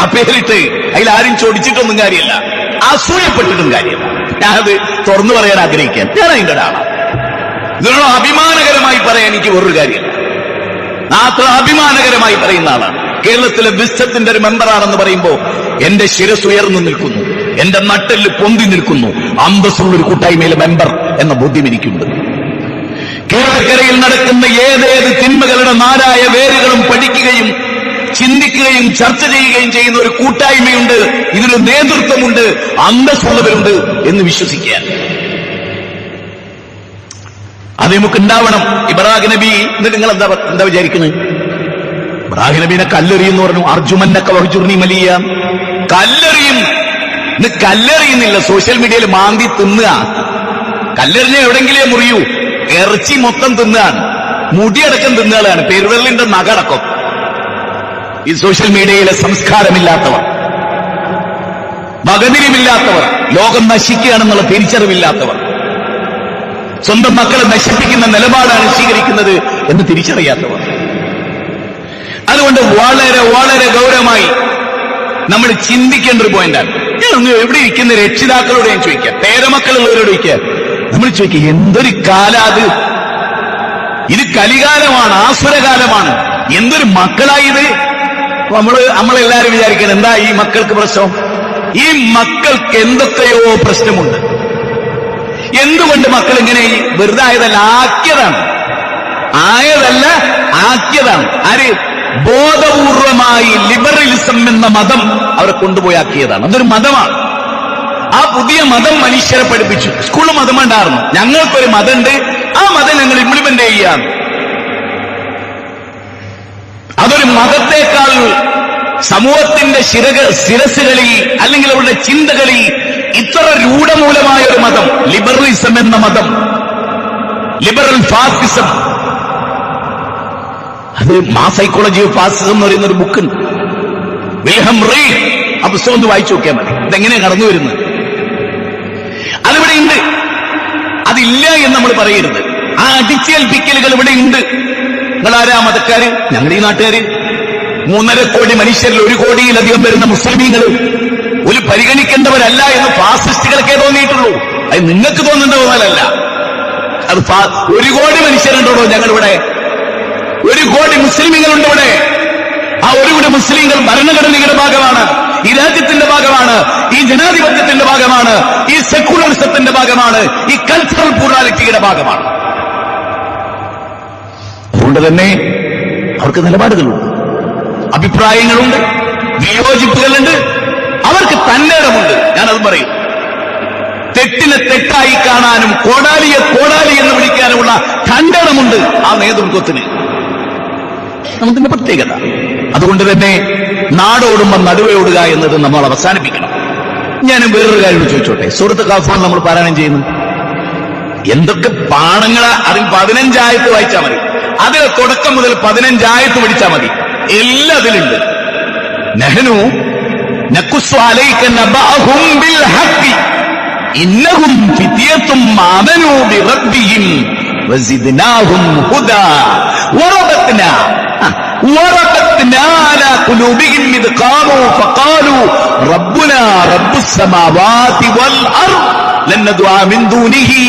ആ പേരിട്ട്. അതിലാരും ചോദിച്ചിട്ടൊന്നും കാര്യമില്ല, അസൂയപ്പെട്ടിട്ടും കാര്യമില്ല. ഞാനത് തുറന്നു പറയാൻ ആഗ്രഹിക്കാൻ ഞാൻ അതിന്റെ ഒരാളാണ്. ഇതിനോട് അഭിമാനകരമായി പറയാൻ എനിക്ക് വേറൊരു കാര്യമില്ല. അത്ര അഭിമാനകരമായി പറയുന്ന ആളാണ്. കേരളത്തിലെ വിസ്തത്തിന്റെ ഒരു മെമ്പറാണെന്ന് പറയുമ്പോ എന്റെ ശിരസ് ഉയർന്നു നിൽക്കുന്നു, എന്റെ നട്ടെല്ല് പൊന്തി നിൽക്കുന്നു. അന്തസ്സുള്ളൊരു കൂട്ടായ്മയിലെ മെമ്പർ എന്ന ബോധ്യം എനിക്കുണ്ട്. കേരളക്കരയിൽ നടക്കുന്ന ഏതേത് തിന്മകളുടെ നാരായ വേരുകളും പഠിക്കുകയും ചിന്തിക്കുകയും ചർച്ച ചെയ്യുകയും ചെയ്യുന്ന ഒരു കൂട്ടായ്മയുണ്ട്. ഇതിനൊരു നേതൃത്വമുണ്ട്, അന്തസ്സുള്ളവരുണ്ട് എന്ന് വിശ്വസിക്കാൻ അത് നമുക്ക് ഉണ്ടാവണം. ഇബ്രാഹിം നബി എന്നിട്ട് നിങ്ങൾ എന്താ വിചാരിക്കുന്നത്? ഇബ്രാഹിം നബീനെ കല്ലെറിയെന്ന് പറഞ്ഞു. അർജുമന്നൊക്കെ വഹിച്ചുർണി മലിയ കല്ലെറിയും. ഇന്ന് കല്ലെറിയുന്നില്ല, സോഷ്യൽ മീഡിയയിൽ മാന്തി തിന്നുക. കല്ലെറിഞ്ഞ എവിടെങ്കിലേ മുറിയൂ. ഇറച്ചി മൊത്തം തിന്നുകയാണ്, മുടിയടക്കം തിന്നുകളാണ്, പെരുവെള്ളിന്റെ നഖടക്കം. ഈ സോഷ്യൽ മീഡിയയിലെ സംസ്കാരമില്ലാത്തവർ, വകതിരിവില്ലാത്തവർ, ലോകം നശിക്കുകയാണെന്നുള്ള തിരിച്ചറിവില്ലാത്തവർ, സ്വന്തം മക്കളെ നശിപ്പിക്കുന്ന നിലപാടാണ് സ്വീകരിക്കുന്നത് എന്ന് തിരിച്ചറിയാത്തവർ. അതുകൊണ്ട് വളരെ വളരെ ഗൗരവമായി നമ്മൾ ചിന്തിക്കേണ്ട ഒരു പോയിന്റാണ്. ഞാനൊന്ന് എവിടെ ഇരിക്കുന്ന രക്ഷിതാക്കളോട് ഞാൻ ചോദിക്കാം, പേരമക്കളുള്ളവരോട് ചോദിക്കുക. നമ്മൾ ചോദിക്കുക, എന്തൊരു കാലാത്, ഇത് കലികാലമാണ്, ആസുരകാലമാണ്. എന്തൊരു മക്കളായത്. നമ്മളെല്ലാരും വിചാരിക്കണം, എന്താ ഈ മക്കൾക്ക് പ്രശ്നം? ഈ മക്കൾക്ക് എന്തൊക്കെയോ പ്രശ്നമുണ്ട്. എന്തുകൊണ്ട് മക്കൾ ഇങ്ങനെ വെറുതെ ആയതല്ല, ആക്കിയതാണ്. ആക്കിയതാണ്. ആര്? ബോധപൂർവമായി ലിബറലിസം എന്ന മതം അവരെ കൊണ്ടുപോയി ആക്കിയതാണ്. അതൊരു മതമാണ്. ആ പുതിയ മതം മനുഷ്യരെ പഠിപ്പിച്ചു. സ്കൂളിൽ മതമുണ്ടായിരുന്നു. ഞങ്ങൾക്കൊരു മതമുണ്ട്, ആ മതം ഞങ്ങൾ ഇംപ്ലിമെന്റ് ചെയ്യാം. അതൊരു മതത്തെക്കാൾ സമൂഹത്തിന്റെ ശിരസുകളിൽ അല്ലെങ്കിൽ അവരുടെ ചിന്തകളിൽ ഇത്ര രൂഢമൂലമായ ഒരു മതം, ലിബറലിസം എന്ന മതം, ലിബറൽ ഫാസിസം. അത് സൈക്കോളജി ഓഫ് ഫാസിസം എന്ന് പറയുന്ന ഒരു ബുക്കുണ്ട്, വിൽഹം റീഡ്. ആ പുസ്തകം ഒന്ന് വായിച്ചു നോക്കിയാൽ മതി. ഇതെങ്ങനെയാണ് കടന്നു വരുന്നത്. അതിവിടെ ഉണ്ട്. അതില്ല എന്ന് നമ്മൾ പറയരുത്. ആ അടിച്ചേൽപ്പിക്കലുകൾ ഇവിടെ ഉണ്ട്. നിങ്ങളാരാ മതക്കാര്? ഞങ്ങൾ ഈ നാട്ടുകാര്. 3.5 കോടി മനുഷ്യരിൽ 1 കോടിയിലധികം വരുന്ന മുസ്ലിമീങ്ങൾ ഒരു പരിഗണിക്കേണ്ടവരല്ല എന്ന് ഫാസിസ്റ്റുകൾക്കേ തോന്നിയിട്ടുള്ളൂ. അത് നിങ്ങൾക്ക് തോന്നുന്ന തോന്നലല്ല. അത് 1 കോടി മനുഷ്യരുണ്ടോ ഞങ്ങളിവിടെ? 1 കോടി മുസ്ലിമീങ്ങളുണ്ട് ഇവിടെ. ആ 1 കോടി മുസ്ലിങ്ങൾ ഭരണഘടനയുടെ ഭാഗമാണ്, ഈ രാജ്യത്തിന്റെ ഭാഗമാണ്, ഈ ജനാധിപത്യത്തിന്റെ ഭാഗമാണ്, ഈ സെക്യുലറിസത്തിന്റെ ഭാഗമാണ്, ഈ കൾച്ചറൽ പ്ലൂറാലിറ്റിയുടെ ഭാഗമാണ്. അതുകൊണ്ട് തന്നെ അവർക്ക് നിലപാടുകളുണ്ട്, അഭിപ്രായങ്ങളുണ്ട്, വിയോജിപ്പുകളുണ്ട്. അവർക്ക് തന്റെ ഇടമുണ്ട്. ഞാനത് പറയും. തെറ്റിനെ തെറ്റായി കാണാനും കോടാലിയെ കോടാലി എന്ന് വിളിക്കാനുമുള്ള തന്റെ ഇടമുണ്ട് ആ നേതൃത്വത്തിന്. നമുക്കിന്റെ പ്രത്യേകത. അതുകൊണ്ട് തന്നെ നാടോടുമ്പോൾ നടുവയോടുക എന്നത് നമ്മൾ അവസാനിപ്പിക്കണം. ഞാൻ വേറൊരു കാര്യം ചോദിച്ചോട്ടെ. സൂറത്ത് കാഫാണ് നമ്മൾ പാരായണം ചെയ്യുന്നു. എന്തൊക്കെ പാഠങ്ങളാ. അതിൽ 15 ആയത്ത് വായിച്ചാൽ മതി. അതിലെ തുടക്കം മുതൽ 15 ആയത്ത് പഠിച്ചാൽ മതി. എല്ലാം അതിലുണ്ട്. നഹ്നു നഖുസ്സു അലൈക നബഅഹും ബിൽ ഹഖ് ഇന്നഹും ഫിത്യത്തും ആമനൂ ബിറബ്ബിഹിം വസിദ്നാഹും ഹുദാ വറബത്നാ അലാ ഖുലൂബിഹിം ഇദ് ഖാമൂ ഫഖാലൂ റബ്ബുനാ റബ്ബുസ് സമാവാതി വൽ അർദ് ലൻ നദ്ഉ മിൻ ദൂനിഹി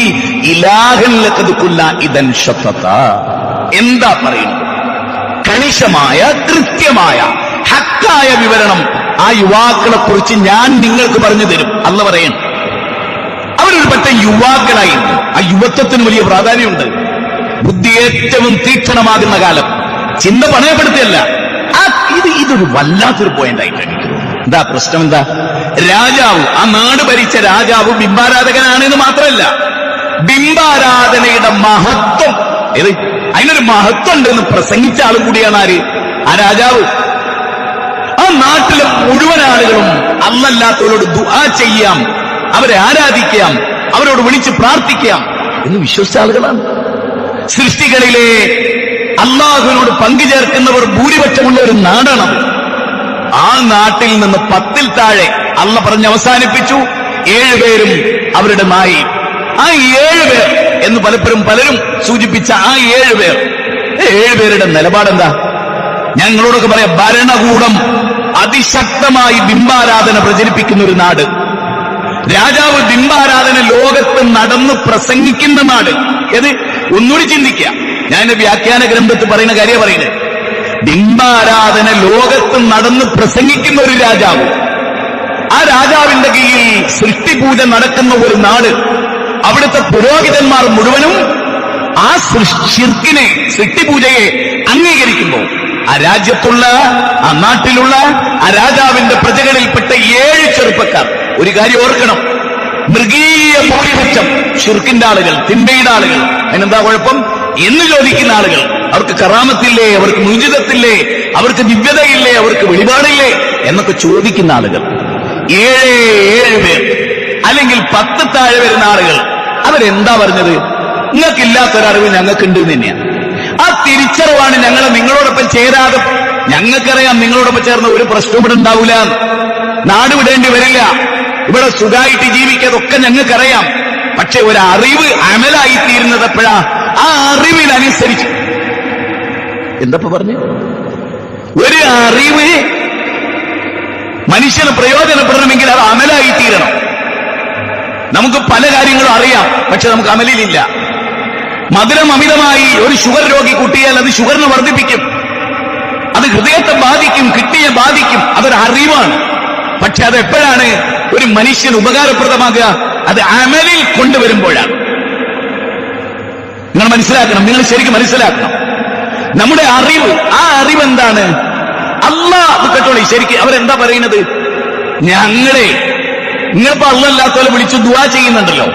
ഇലാഹൻ ലഖദ് കുന്നാ ഇദൻ ശത്തതാ. എന്താ പറയുന്നത്? കണിശമായ, കൃത്യമായ, ഹക്കായ വിവരണം ആ യുവാക്കളെ കുറിച്ച് ഞാൻ നിങ്ങൾക്ക് പറഞ്ഞു തരും. അല്ല പറയണം, അവരൊരു പറ്റ യുവാക്കളായിരുന്നു. ആ യുവത്വത്തിന് വലിയ പ്രാധാന്യമുണ്ട്. ബുദ്ധി ഏറ്റവും തീക്ഷണമാകുന്ന കാലം. ചിന്ത പണയപ്പെടുത്തിയല്ല. ഇതൊരു വല്ലാത്തൊരു പോയിന്റ് ആയിട്ട് എന്താ പ്രശ്നം? എന്താ? രാജാവ്, ആ നാട് ഭരിച്ച രാജാവ് ബിംബാരാധകനാണ് എന്ന് മാത്രമല്ല, ബിംബാരാധനയുടെ മഹത്വം, അതിനൊരു മഹത്വം ഉണ്ടെന്ന് പ്രസംഗിച്ച ആളും കൂടിയാണ് ആര്? ആ രാജാവ്. ആ നാട്ടിലെ മുഴുവൻ ആളുകളും അല്ലാത്തവരോട് ദുആ ചെയ്യാം, അവരെ ആരാധിക്കാം, അവരോട് വിളിച്ച് പ്രാർത്ഥിക്കാം എന്ന് വിശ്വസിച്ച ആളുകളാണ്. സൃഷ്ടികളിലെ അള്ളാഹുവിനോട് പങ്കുചേർക്കുന്നവർ ഭൂരിപക്ഷമുള്ള ഒരു നാടാണ്. ആ നാട്ടിൽ നിന്ന് 10-ൽ താഴെ അള്ള പറഞ്ഞ് അവസാനിപ്പിച്ചു 7 പേരും അവരുടെ നായി. ആ 7 പേർ എന്ന് പലരും സൂചിപ്പിച്ച ആ 7 പേരുടെ നിലപാടെന്താ? ഞങ്ങളോടൊക്കെ പറയാം, ഭരണകൂടം അതിശക്തമായി ബിംബാരാധന പ്രചരിപ്പിക്കുന്ന ഒരു നാട്, രാജാവ് ബിംബാരാധന ലോകത്ത് നടന്ന് പ്രസംഗിക്കുന്ന നാട്. ഏത്? ഒന്നുകൂടി ചിന്തിക്കുക. ഞാൻ വ്യാഖ്യാന ഗ്രന്ഥത്തിൽ പറയുന്ന കാര്യം പറയുന്നത്, ബിംബാരാധന ലോകത്ത് നടന്ന് പ്രസംഗിക്കുന്ന ഒരു രാജാവ്, ആ രാജാവിന്റെ കീഴിൽ സൃഷ്ടിപൂജ നടക്കുന്ന ഒരു നാട്, അവിടുത്തെ പുരോഹിതന്മാർ മുഴുവനും ആ ശിർക്കിനെ, സൃഷ്ടിപൂജയെ അംഗീകരിക്കുമ്പോൾ ആ രാജ്യത്തുള്ള, ആ നാട്ടിലുള്ള, ആ രാജാവിന്റെ പ്രജകളിൽപ്പെട്ട 7 ചെറുപ്പക്കാർ ഒരു കാര്യം ഓർക്കണം, മൃഗീയ ഭൂരിപക്ഷം ഷിർക്കിന്റെ ആളുകൾ, തിന്മയുടെ ആളുകൾ. അതിനെന്താ കുഴപ്പം എന്ന് ചോദിക്കുന്ന ആളുകൾ, അവർക്ക് കറാമത്തില്ലേ, അവർക്ക് മുജിദത്തില്ലേ, അവർക്ക് ദിവ്യതയില്ലേ, അവർക്ക് വെളിപാടില്ലേ എന്നൊക്കെ ചോദിക്കുന്ന ആളുകൾ 7 പേർ, അല്ലെങ്കിൽ 10 താഴെ വരുന്ന ആളുകൾ, അവരെന്താ പറഞ്ഞത്? നിങ്ങൾക്കില്ലാത്തൊരറിവ് ഞങ്ങൾക്കുണ്ട് എന്ന് തന്നെയാണ്. ആ തിരിച്ചറിവാണ് ഞങ്ങളെ നിങ്ങളോടൊപ്പം ചേരാതെ, ഞങ്ങൾക്കറിയാം നിങ്ങളോടൊപ്പം ചേർന്ന ഒരു പ്രശ്നവും ഇവിടെ ഉണ്ടാവില്ല, നാട് വിടേണ്ടി വരില്ല, ഇവിടെ സുഖമായിട്ട് ജീവിക്കാതൊക്കെ ഞങ്ങൾക്കറിയാം. പക്ഷെ ഒരു അറിവ് അമലായിത്തീരുന്നത് എപ്പോഴാ? ആ അറിവിനനുസരിച്ച്. എന്തപ്പോ പറഞ്ഞു? ഒരു അറിവ് മനുഷ്യന് പ്രയോജനപ്പെടണമെങ്കിൽ അത് അമലായിത്തീരണം. നമുക്ക് പല കാര്യങ്ങളും അറിയാം, പക്ഷെ നമുക്ക് അമലിലില്ല. മധുരം അമിതമായി ഒരു ഷുഗർ രോഗി കൂട്ടിയാൽ അത് ഷുഗറിനെ വർദ്ധിപ്പിക്കും, അത് ഹൃദയത്തെ ബാധിക്കും, കിഡ്നിയെ ബാധിക്കും. അതൊരു അറിവാണ്. പക്ഷെ അതെപ്പോഴാണ് ഒരു മനുഷ്യന് ഉപകാരപ്രദമാകുക? അത് അമലിൽ കൊണ്ടുവരുമ്പോഴാണ്. നിങ്ങൾ മനസ്സിലാക്കണം, നിങ്ങൾ ശരിക്കും മനസ്സിലാക്കണം. നമ്മുടെ അറിവ്, ആ അറിവ് എന്താണ്? അല്ലാഹ് കേട്ടോളി, ശരിക്കും അവരെന്താ പറയുന്നത്? നിങ്ങളിപ്പോ അല്ലാത്തവരെ വിളിച്ച് ദുആ ചെയ്യുന്നുണ്ടല്ലോ,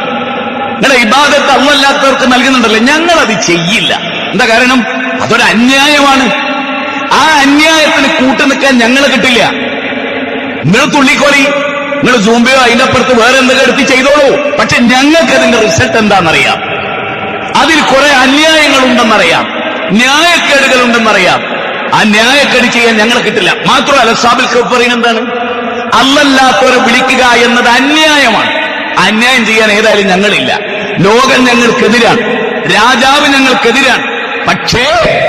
നിങ്ങളുടെ ഇബാദത്ത് അല്ലാത്തവർക്ക് നൽകുന്നുണ്ടല്ലോ, ഞങ്ങളത് ചെയ്യില്ല. എന്താ കാരണം? അതൊരു അന്യായമാണ്. ആ അന്യായത്തിന് കൂട്ടുനിൽക്കാൻ ഞങ്ങളെ കിട്ടില്ല. നിങ്ങൾ തുള്ളിക്കോളി, നിങ്ങൾ സൂംബയോ അതിന്റെ അപ്പുറത്ത് വേറെ എന്തെങ്കിലും എടുത്ത് ചെയ്തോളൂ. പക്ഷെ ഞങ്ങൾക്ക് അതിന്റെ റിസൾട്ട് എന്താണെന്നറിയാം. അതിൽ കുറെ അന്യായങ്ങളുണ്ടെന്നറിയാം, ന്യായക്കേടുകളുണ്ടെന്നറിയാം. ആ ന്യായക്കേട് ചെയ്യാൻ ഞങ്ങളെ കിട്ടില്ല. മാത്രമല്ല സാബിൽ കഫ് പറയുന്നത് എന്താണ്? അല്ലല്ലാത്തവരെ വിളിക്കുക എന്നത് അന്യായമാണ്. അന്യായം ചെയ്യാൻ ഏതായാലും ഞങ്ങളില്ല. ലോകം ഞങ്ങൾക്കെതിരാണ്, രാജാവ് ഞങ്ങൾക്കെതിരാണ്. പക്ഷേ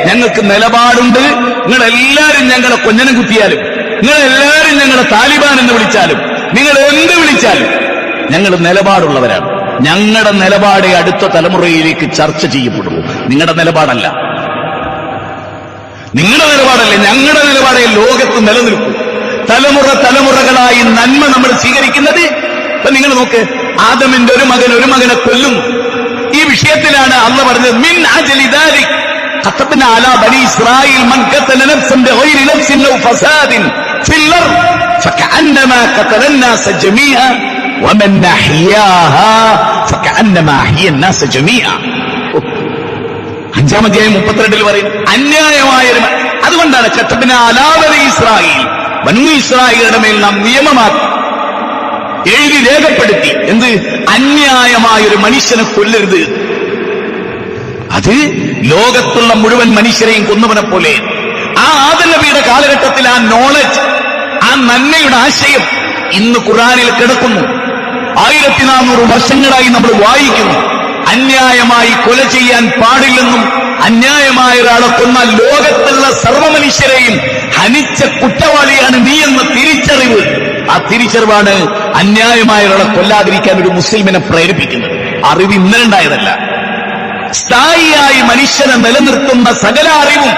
ഞങ്ങൾക്ക് നിലപാടുണ്ട്. നിങ്ങളെല്ലാരും ഞങ്ങളെ കൊഞ്ഞനം കുത്തിയാലും, നിങ്ങളെല്ലാരും ഞങ്ങളെ താലിബാൻ എന്ന് വിളിച്ചാലും, നിങ്ങൾ എന്ത് വിളിച്ചാലും ഞങ്ങൾ നിലപാടുള്ളവരാണ്. ഞങ്ങളുടെ നിലപാടേ അടുത്ത തലമുറയിലേക്ക് ചർച്ച ചെയ്യപ്പെടുള്ളൂ. നിങ്ങളുടെ നിലപാടല്ല, ഞങ്ങളുടെ നിലപാടേ ലോകത്ത് നിലനിൽക്കൂ. തലമുറകളായി നന്മ നമ്മൾ സ്വീകരിക്കുന്നത്. ഇപ്പൊ നിങ്ങൾ നോക്ക്, ആദമിന്റെ ഒരു മകനെ കൊല്ലുന്നു. ഈ വിഷയത്തിലാണ് അള്ളാഹ് പറഞ്ഞത്, മിൻ അജ്ലി ദാലിക് ഖതബ്നാ അലാ ബനി ഇസ്രായീൽ മൻ ഖതല നഫ്സൻ ബിഗൈരി നഫ്സിൻ ഔ ഫസാദിൻ ഫിൽ അർദ് ഫകഅന്നമാ ഖതല الناس ജമീഅ വമൻ അഹ്യാഹാ ഫകഅന്നമാ അഹ്യ الناس ജമീഅ. 5-ാം അധ്യായം 32 പറയും അന്യായമായ. അതുകൊണ്ടാണ് ഖതബ്നാ അലാ ബനി ഇസ്രായീൽ, ബനൂ ഇസ്രായേലിന്റെ മേൽ നാം നിയമമാക്കി, എഴുതി രേഖപ്പെടുത്തി. എന്ത്? അന്യായമായൊരു മനുഷ്യനെ കൊല്ലരുത്. അത് ലോകത്തുള്ള മുഴുവൻ മനുഷ്യരെയും കൊന്നവനെ പോലെ. ആ ആദം നബിയുടെ കാലഘട്ടത്തിൽ ആ നോളജ്, ആ നന്മയുടെ ആശയം ഇന്ന് ഖുർആനിൽ കിടക്കുന്നു. 1400 വർഷങ്ങളായി നമ്മൾ വായിക്കുന്നു. അന്യായമായി കൊല ചെയ്യാൻ പാടില്ലെന്നും, അന്യായമായ ഒരാളെ കൊന്നാൽ ലോകത്തുള്ള സർവ്വ മനുഷ്യരെയും ഹനിച്ച കുറ്റവാളിയാണ് നീ എന്ന തിരിച്ചറിവ്. ആ തിരിച്ചറിവാണ് അന്യായമായ ഒരാളെ കൊല്ലാതിരിക്കാൻ ഒരു മുസ്ലിമിനെ പ്രേരിപ്പിക്കുന്നത്. അറിവ് ഇന്നലെ ഉണ്ടായതല്ല. സ്ഥായിയായി മനുഷ്യനെ നിലനിർത്തുന്ന സകല അറിവും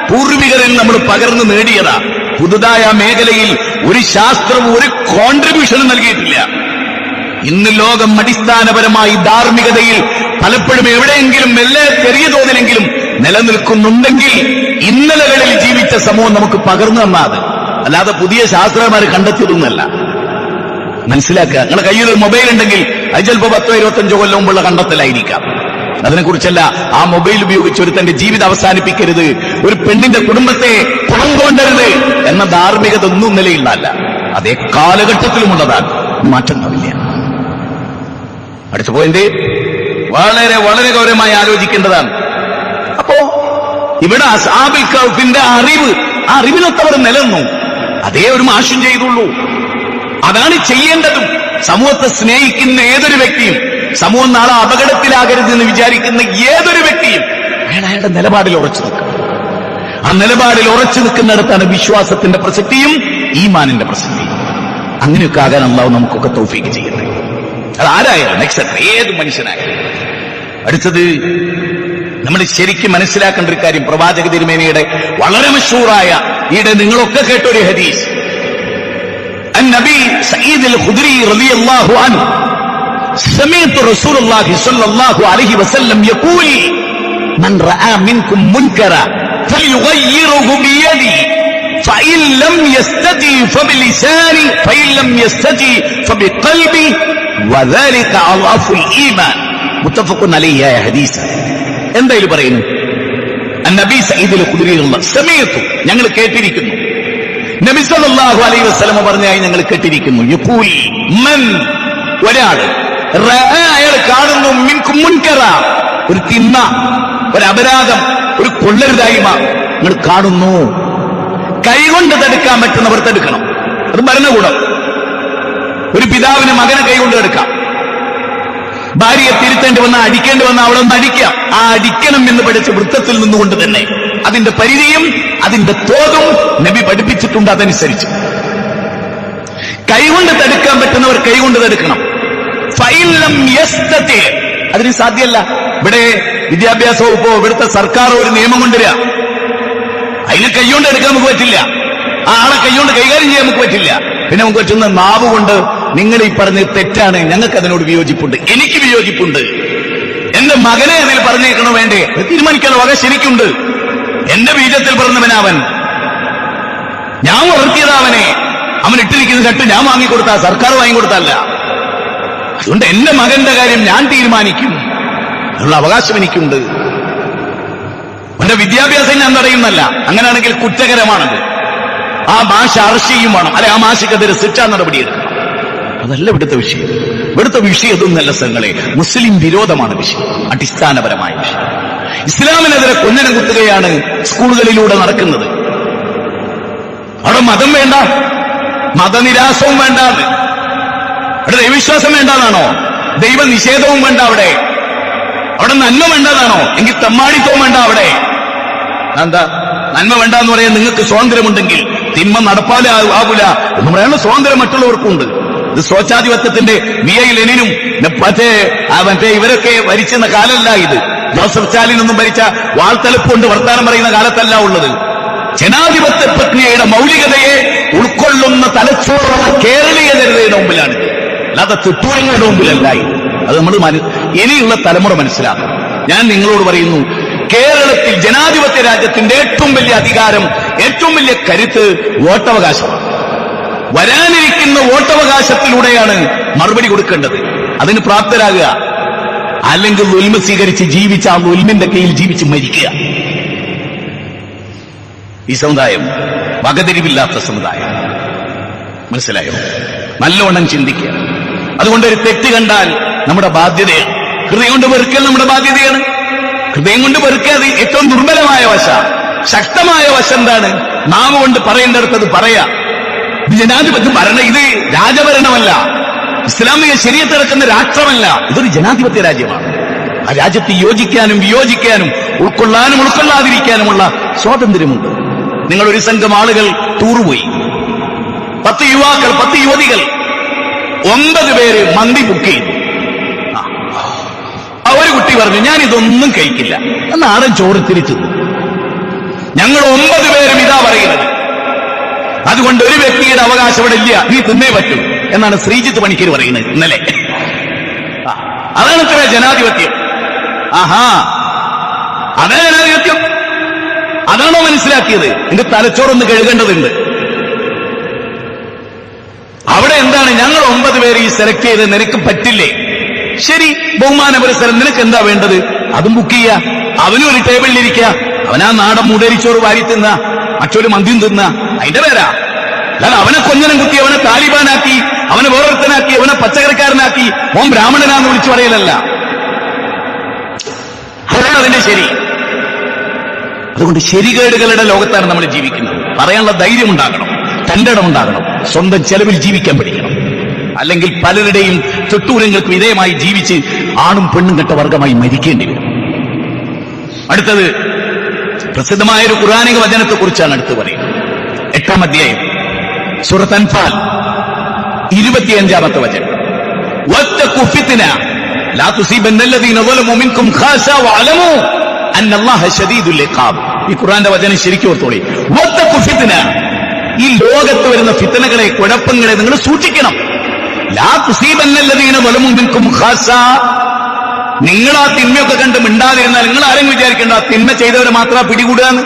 പൂർവികരിൽ നമ്മൾ പകർന്നു നേടിയതാ. പുതുതായ മേഖലയിൽ ഒരു ശാസ്ത്രവും ഒരു കോൺട്രിബ്യൂഷനും നൽകിയിട്ടില്ല. ഇന്ന് ലോകം അടിസ്ഥാനപരമായി ധാർമ്മികതയിൽ പലപ്പോഴും എവിടെയെങ്കിലും മെല്ലെ ചെറിയ തോതിലെങ്കിലും നിലനിൽക്കുന്നുണ്ടെങ്കിൽ ഇന്നലകളിൽ ജീവിച്ച സമൂഹം നമുക്ക് പകർന്നു തന്നത്. അല്ലാതെ പുതിയ ശാസ്ത്രജ്ഞന്മാർ കണ്ടെത്തിയതൊന്നല്ല. മനസ്സിലാക്കുക. നിങ്ങളുടെ കയ്യിൽ ഒരു മൊബൈൽ ഉണ്ടെങ്കിൽ അത് ചിലപ്പോൾ 10-25 കൊല്ലം മുമ്പുള്ള കണ്ടെത്തലായിരിക്കാം. അതിനെക്കുറിച്ചല്ല. ആ മൊബൈൽ ഉപയോഗിച്ച് ഒരു തന്റെ ജീവിതം അവസാനിപ്പിക്കരുത്, ഒരു പെണ്ണിന്റെ കുടുംബത്തെ പണം കൊണ്ടരുത് എന്ന ധാർമ്മികത ഒന്നും നിലയില്ലല്ല. അതേ കാലഘട്ടത്തിലുമുള്ളതാണ്, മാറ്റങ്ങളില്ല. അടുത്ത പോയിന്റ് വളരെ വളരെ ഗൗരവമായി ആലോചിക്കേണ്ടതാണ്. അപ്പോ ഇവിടെ അസ്ഹാബുൽ കഹ്ഫിന്റെ അറിവ്, ആ അറിവിനൊത്തവർ നിലനിന്നു. അതേ ഒരു മാഷും ചെയ്തുള്ളൂ. അതാണ് ചെയ്യേണ്ടതും. സമൂഹത്തെ സ്നേഹിക്കുന്ന ഏതൊരു വ്യക്തിയും, സമൂഹം നാളെ അപകടത്തിലാകരുതെന്ന് വിചാരിക്കുന്ന ഏതൊരു വ്യക്തിയും അയാളുടെ നിലപാടിൽ ഉറച്ചു നിൽക്കണം. ആ നിലപാടിൽ ഉറച്ചു നിൽക്കുന്നിടത്താണ് വിശ്വാസത്തിന്റെ പ്രസക്തിയും ഈമാനിന്റെ പ്രസക്തിയും. അങ്ങനെയൊക്കെ ആകാൻ അല്ലാഹു നമുക്കൊക്കെ തൗഫീഖ് ചെയ്യട്ടെ. അതാരായാലും നക്ഷത്രം, ഏത് മനുഷ്യനായാലും. അടുത്തത് നമ്മൾ ശരിക്കും മനസ്സിലാക്കേണ്ട ഒരു കാര്യം, പ്രവാചക തിരുമേനിയുടെ വളരെ മശൂറായ ഈടെ നിങ്ങളൊക്കെ കേട്ടൊരു ഹദീസ്. النبي سعيد الخدري رضي الله عنه سمعت رسول الله صلى الله عليه وسلم يقول من رأى منكم منكرا فليغيره بيده فإن لم يستطع فبلسانه فإن لم يستطع فبقلبه وذلك أضعف الإيمان متفق عليه يا حديث. എന്തായാലും പറയുന്നു, നബി സഈദ് അൽ ഖുദരി സമയത്തു ഞങ്ങൾ കേട്ടിരിക്കുന്നു, നബി സല്ലല്ലാഹു അലൈഹി വസല്ലം പറഞ്ഞായി ഞങ്ങൾ കേട്ടിരിക്കുന്നു, യഖൂൽ മൻ ഒരാൾ അയാൾ കാണുന്നു മിൻകും മുൻകറ, ഒരു തിന്മ, ഒരു അപരാധം, ഒരു കൊള്ളരുതായ്മ നിങ്ങൾ കാണുന്നു, കൈകൊണ്ട് തടുക്കാൻ പറ്റുന്നവർ തടുക്കണം. അത് ഭരണകൂടം. ഒരു പിതാവിന് മകനെ കൈകൊണ്ട് തടുക്കാം. ഭാര്യയെ തിരുത്തേണ്ടി വന്ന, അടിക്കേണ്ടി വന്ന അവിടെ ഒന്ന് അടിക്കാം. ആ അടിക്കണം എന്ന് പഠിച്ച വൃത്തത്തിൽ നിന്നുകൊണ്ട് തന്നെ അതിന്റെ പരിധിയും അതിന്റെ തോതും നബി പഠിപ്പിച്ചിട്ടുണ്ട്. അതനുസരിച്ച് കൈകൊണ്ട് തടുക്കാൻ പറ്റുന്നവർ കൈകൊണ്ട് തടുക്കണം. ഫൈലം യസ്തതി, അതിന് സാധ്യമല്ല. ഇവിടെ വിദ്യാഭ്യാസ വകുപ്പോ ഇവിടുത്തെ സർക്കാർ ഒരു നിയമം കൊണ്ടുവരിക, അതിനെ കൈകൊണ്ട് എടുക്കാൻ നമുക്ക് പറ്റില്ല. ആ ആളെ കൈകൊണ്ട് കൈകാര്യം ചെയ്യാൻ നമുക്ക് പറ്റില്ല. പിന്നെ നമുക്ക് പറ്റുന്ന നാവ് കൊണ്ട് നിങ്ങൾ ഈ പറഞ്ഞത് തെറ്റാണ്, ഞങ്ങൾക്ക് അതിനോട് വിയോജിപ്പുണ്ട്, എനിക്ക് വിയോജിപ്പുണ്ട്, എന്റെ മകനെ അതിൽ പറഞ്ഞേക്കണോ വേണ്ടേ തീരുമാനിക്കാനുള്ള വക ശരിക്കുണ്ട്. എന്റെ ബീജത്തിൽ പറഞ്ഞവനവൻ, ഞാൻ വളർത്തിയതാവനെ, അവൻ ഇട്ടിരിക്കുന്ന ഷർട്ട് ഞാൻ വാങ്ങിക്കൊടുത്താ, സർക്കാർ വാങ്ങിക്കൊടുത്തല്ല. അതുകൊണ്ട് എന്റെ മകന്റെ കാര്യം ഞാൻ തീരുമാനിക്കും എന്നുള്ള അവകാശം എനിക്കുണ്ട്. അവന്റെ വിദ്യാഭ്യാസം ഞാൻ തടയുന്നല്ല. അങ്ങനെയാണെങ്കിൽ കുറ്റകരമാണത്. ആ മാഷ അറസ്റ്റ് വേണം, അല്ലെ ആ മാഷക്കെതിരെ ശിക്ഷാ നടപടിയെടുക്കണം. അതല്ല ഇവിടുത്തെ വിഷയം. ഇവിടുത്തെ വിഷയം ഇതൊന്നല്ല സംഘങ്ങളെ, മുസ്ലിം വിരോധമാണ് വിഷയം, അടിസ്ഥാനപരമായ വിഷയം. ഇസ്ലാമിനെതിരെ കൊഞ്ഞനം കുത്തുകയാണ് സ്കൂളുകളിലൂടെ നടക്കുന്നത്. അവിടെ മതം വേണ്ട, മതനിരാസവും വേണ്ട, അവിടെ ദൈവവിശ്വാസം വേണ്ടാന്നാണോ? ദൈവനിഷേധവും വേണ്ട അവിടെ നന്മ വേണ്ടതാണോ? എങ്കിൽ തമ്മാടിത്തവും വേണ്ട അവിടെ. എന്താ നന്മ വേണ്ടെന്ന് പറയാൻ നിങ്ങൾക്ക് സ്വാതന്ത്ര്യമുണ്ടെങ്കിൽ തിന്മ നടപ്പാലാകൂല എന്ന് പറയാനുള്ള സ്വാതന്ത്ര്യം മറ്റുള്ളവർക്കുണ്ട്. ഇത് സ്വച്ഛാധിപത്യത്തിന്റെ VI ലെനിനും മറ്റേ ഇവരൊക്കെ ഭരിച്ചിരുന്ന കാലമല്ല ഇത്. ജോസഫ് സ്റ്റാലിനൊന്നും ഭരിച്ച വാൾത്തലപ്പ് കൊണ്ട് വർത്താനം പറയുന്ന കാലത്തല്ല ഉള്ളത്. ജനാധിപത്യ പ്രക്രിയയുടെ മൗലികതയെ ഉൾക്കൊള്ളുന്ന തലച്ചോറുള്ള കേരളീയ ജനതയുടെ മുമ്പിലാണ്, അല്ലാതെ തിട്ടൂരങ്ങളുടെ മുമ്പിലല്ല ഇത്. അത് നമ്മൾ ഇനിയുള്ള തലമുറ മനസ്സിലാക്കണം. ഞാൻ നിങ്ങളോട് പറയുന്നു, കേരളത്തിൽ ജനാധിപത്യ രാജ്യത്തിന്റെ ഏറ്റവും വലിയ അധികാരം, ഏറ്റവും വലിയ കരുത്ത് വോട്ടവകാശമാണ്. വരാനിരിക്കുന്ന വോട്ടവകാശത്തിലൂടെയാണ് മറുപടി കൊടുക്കേണ്ടത്. അതിന് പ്രാപ്തരാകുക. അല്ലെങ്കിൽ ഉൽമ സ്വീകരിച്ച് ജീവിച്ച ആ ഉൽമിന്റെ കീഴിൽ ജീവിച്ച് മരിക്കുക. ഈ സമുദായം വകതിരിവില്ലാത്ത സമുദായം. മനസ്സിലായോ? നല്ലവണ്ണം ചിന്തിക്കുക. അതുകൊണ്ട് ഒരു തെറ്റ് കണ്ടാൽ നമ്മുടെ ബാധ്യതയാണ്. ഹൃദയം കൊണ്ട് വെറുക്കൽ നമ്മുടെ ബാധ്യതയാണ്. ഹൃദയം കൊണ്ട് വെറുക്കാതെ ഏറ്റവും ദുർബലമായ വശ. ശക്തമായ വശം എന്താണ്? നാവ് കൊണ്ട് പറയേണ്ടടുത്തത് പറയാ. ജനാധിപത്യം ഭരണം, ഇത് രാജഭരണമല്ല, ഇസ്ലാമിക ശരീഅത്ത് നടക്കുന്ന രാഷ്ട്രമല്ല, ഇതൊരു ജനാധിപത്യ രാജ്യമാണ്. ആ രാജ്യത്ത് യോജിക്കാനും വിയോജിക്കാനും ഉൾക്കൊള്ളാനും ഉൾക്കൊള്ളാതിരിക്കാനുമുള്ള സ്വാതന്ത്ര്യമുണ്ട്. നിങ്ങൾ ഒരു സംഘം ആളുകൾ ടൂറുപോയി, 10 യുവാക്കൾ 10 യുവതികൾ, 9 പേര് മന്തി ബുക്ക് ചെയ്തു. ഒരു കുട്ടി പറഞ്ഞു, ഞാൻ ഇതൊന്നും കഴിക്കില്ല, നാടൻ ചോറ് തിരിച്ചു. ഞങ്ങൾ 9 പേരും ഇതാ പറയുന്നത്. അതുകൊണ്ട് ഒരു വ്യക്തിയുടെ അവകാശം ഇവിടെ ഇല്ല, നീ തിന്നേ പറ്റൂ എന്നാണ് ശ്രീജിത്ത് പണിക്കർ പറയുന്നത് ഇന്നലെ. അതാണ് ഇത്ര ജനാധിപത്യം. ആഹാ, അതാണ് ജനാധിപത്യം. അതാണോ മനസ്സിലാക്കിയത്? എന്റെ തലച്ചോറൊന്ന് കഴുകേണ്ടതുണ്ട്. പറയാണ് ഞങ്ങൾ 9 പേര് ഈ സെലക്ട് ചെയ്ത് നിനക്ക് പറ്റില്ലേ? ശരി, ബഹുമാന പുരസ്സരം, നിനക്ക് എന്താ വേണ്ടത്? അതും ബുക്ക് ചെയ്യുക. അവനും ഒരു ടേബിളിലിരിക്കുക, അവനാ നാടൻ മൂടരിച്ചോറ് വാരി തിന്ന, മറ്റൊരു മന്തിയും തിന്ന, അതിന്റെ പേരാ. അല്ലാതെ അവനെ കൊഞ്ഞനം കുത്തി, അവനെ താലിബാനാക്കി, അവനെ വേറൊരുത്തനാക്കി, അവനെ പച്ചക്കറിക്കാരനാക്കി, ഓൻ ബ്രാഹ്മണനാന്ന് വിളിച്ചു പറയലല്ല. അതാണ് അതിന്റെ ശരി. അതുകൊണ്ട് ശരികേടുകളുടെ ലോകത്താണ് നമ്മൾ ജീവിക്കുന്നത്. പറയാനുള്ള ധൈര്യം ഉണ്ടാകണം, തന്റെ ഇടം ഉണ്ടാകണം, സ്വന്തം ചെലവിൽ ജീവിക്കാൻ പഠിക്കണം. അല്ലെങ്കിൽ പലരുടെയും തൊട്ടൂരങ്ങൾക്ക് വിധേയമായി ജീവിച്ച് ആണും പെണ്ണും കെട്ട വർഗമായി മരിക്കേണ്ടി വരും. അടുത്തത് പ്രസിദ്ധമായൊരു ഖുർആനിക വചനത്തെക്കുറിച്ചാണ് അടുത്ത് പറയുന്നത്. 8-ാം അധ്യായം സൂറത്ത് അൻഫാൽ 25-ാമത്തെ വചനം. വത്തഖു ഫിത്ന ലാ തുസീബന്നല്ലദീന ളലമു മിൻകും ഖാസ വഅലമു അന്നല്ലാഹ ശദീദുൽ ഇഖാബ്. ഈ ഖുർആന്റെ വചനം ശരിക്കും ഓർത്തോളി. വത്തഖു ഫിത്ന, ഈ ലോകത്ത് വരുന്ന ഫിത്നകളെ, കുഴപ്പങ്ങളെ നിങ്ങൾ സൂക്ഷിക്കണം. ലാ തുസീബന്നല്ലദീന ളലമു മിൻകും ഖാസ, നിങ്ങൾ ആ തിന്മയൊക്കെ കണ്ട് മിണ്ടാതിരുന്നാൽ നിങ്ങൾ ആരെങ്കിലും വിചാരിക്കേണ്ട ആ തിന്മ ചെയ്തവരെ മാത്രം പിടികൂടുകയെന്ന്.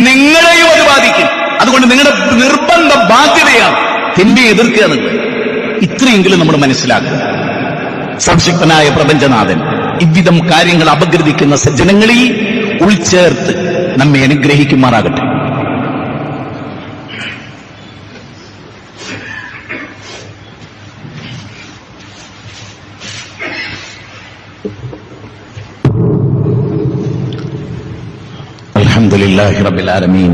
നിങ്ങളെയും അത് ബാധിക്കും. അതുകൊണ്ട് നിങ്ങളുടെ നിർബന്ധ ബാധ്യതയാണ് തിന്മയെ എതിർക്കുക നിങ്ങൾ. ഇത്രയെങ്കിലും നമ്മൾ മനസ്സിലാക്കുക. സംശക്തനായ പ്രപഞ്ചനാഥൻ ഇவ்விധം കാര്യങ്ങൾ അപഗ്രഥിക്കുന്ന സജ്ജനങ്ങളിൽ ഉൾച്ചേർത്ത് നമ്മെ അനുഗ്രഹിക്കുമാറാകട്ടെ. അൽഹംദുലില്ലാഹി റബ്ബിൽ ആലമീൻ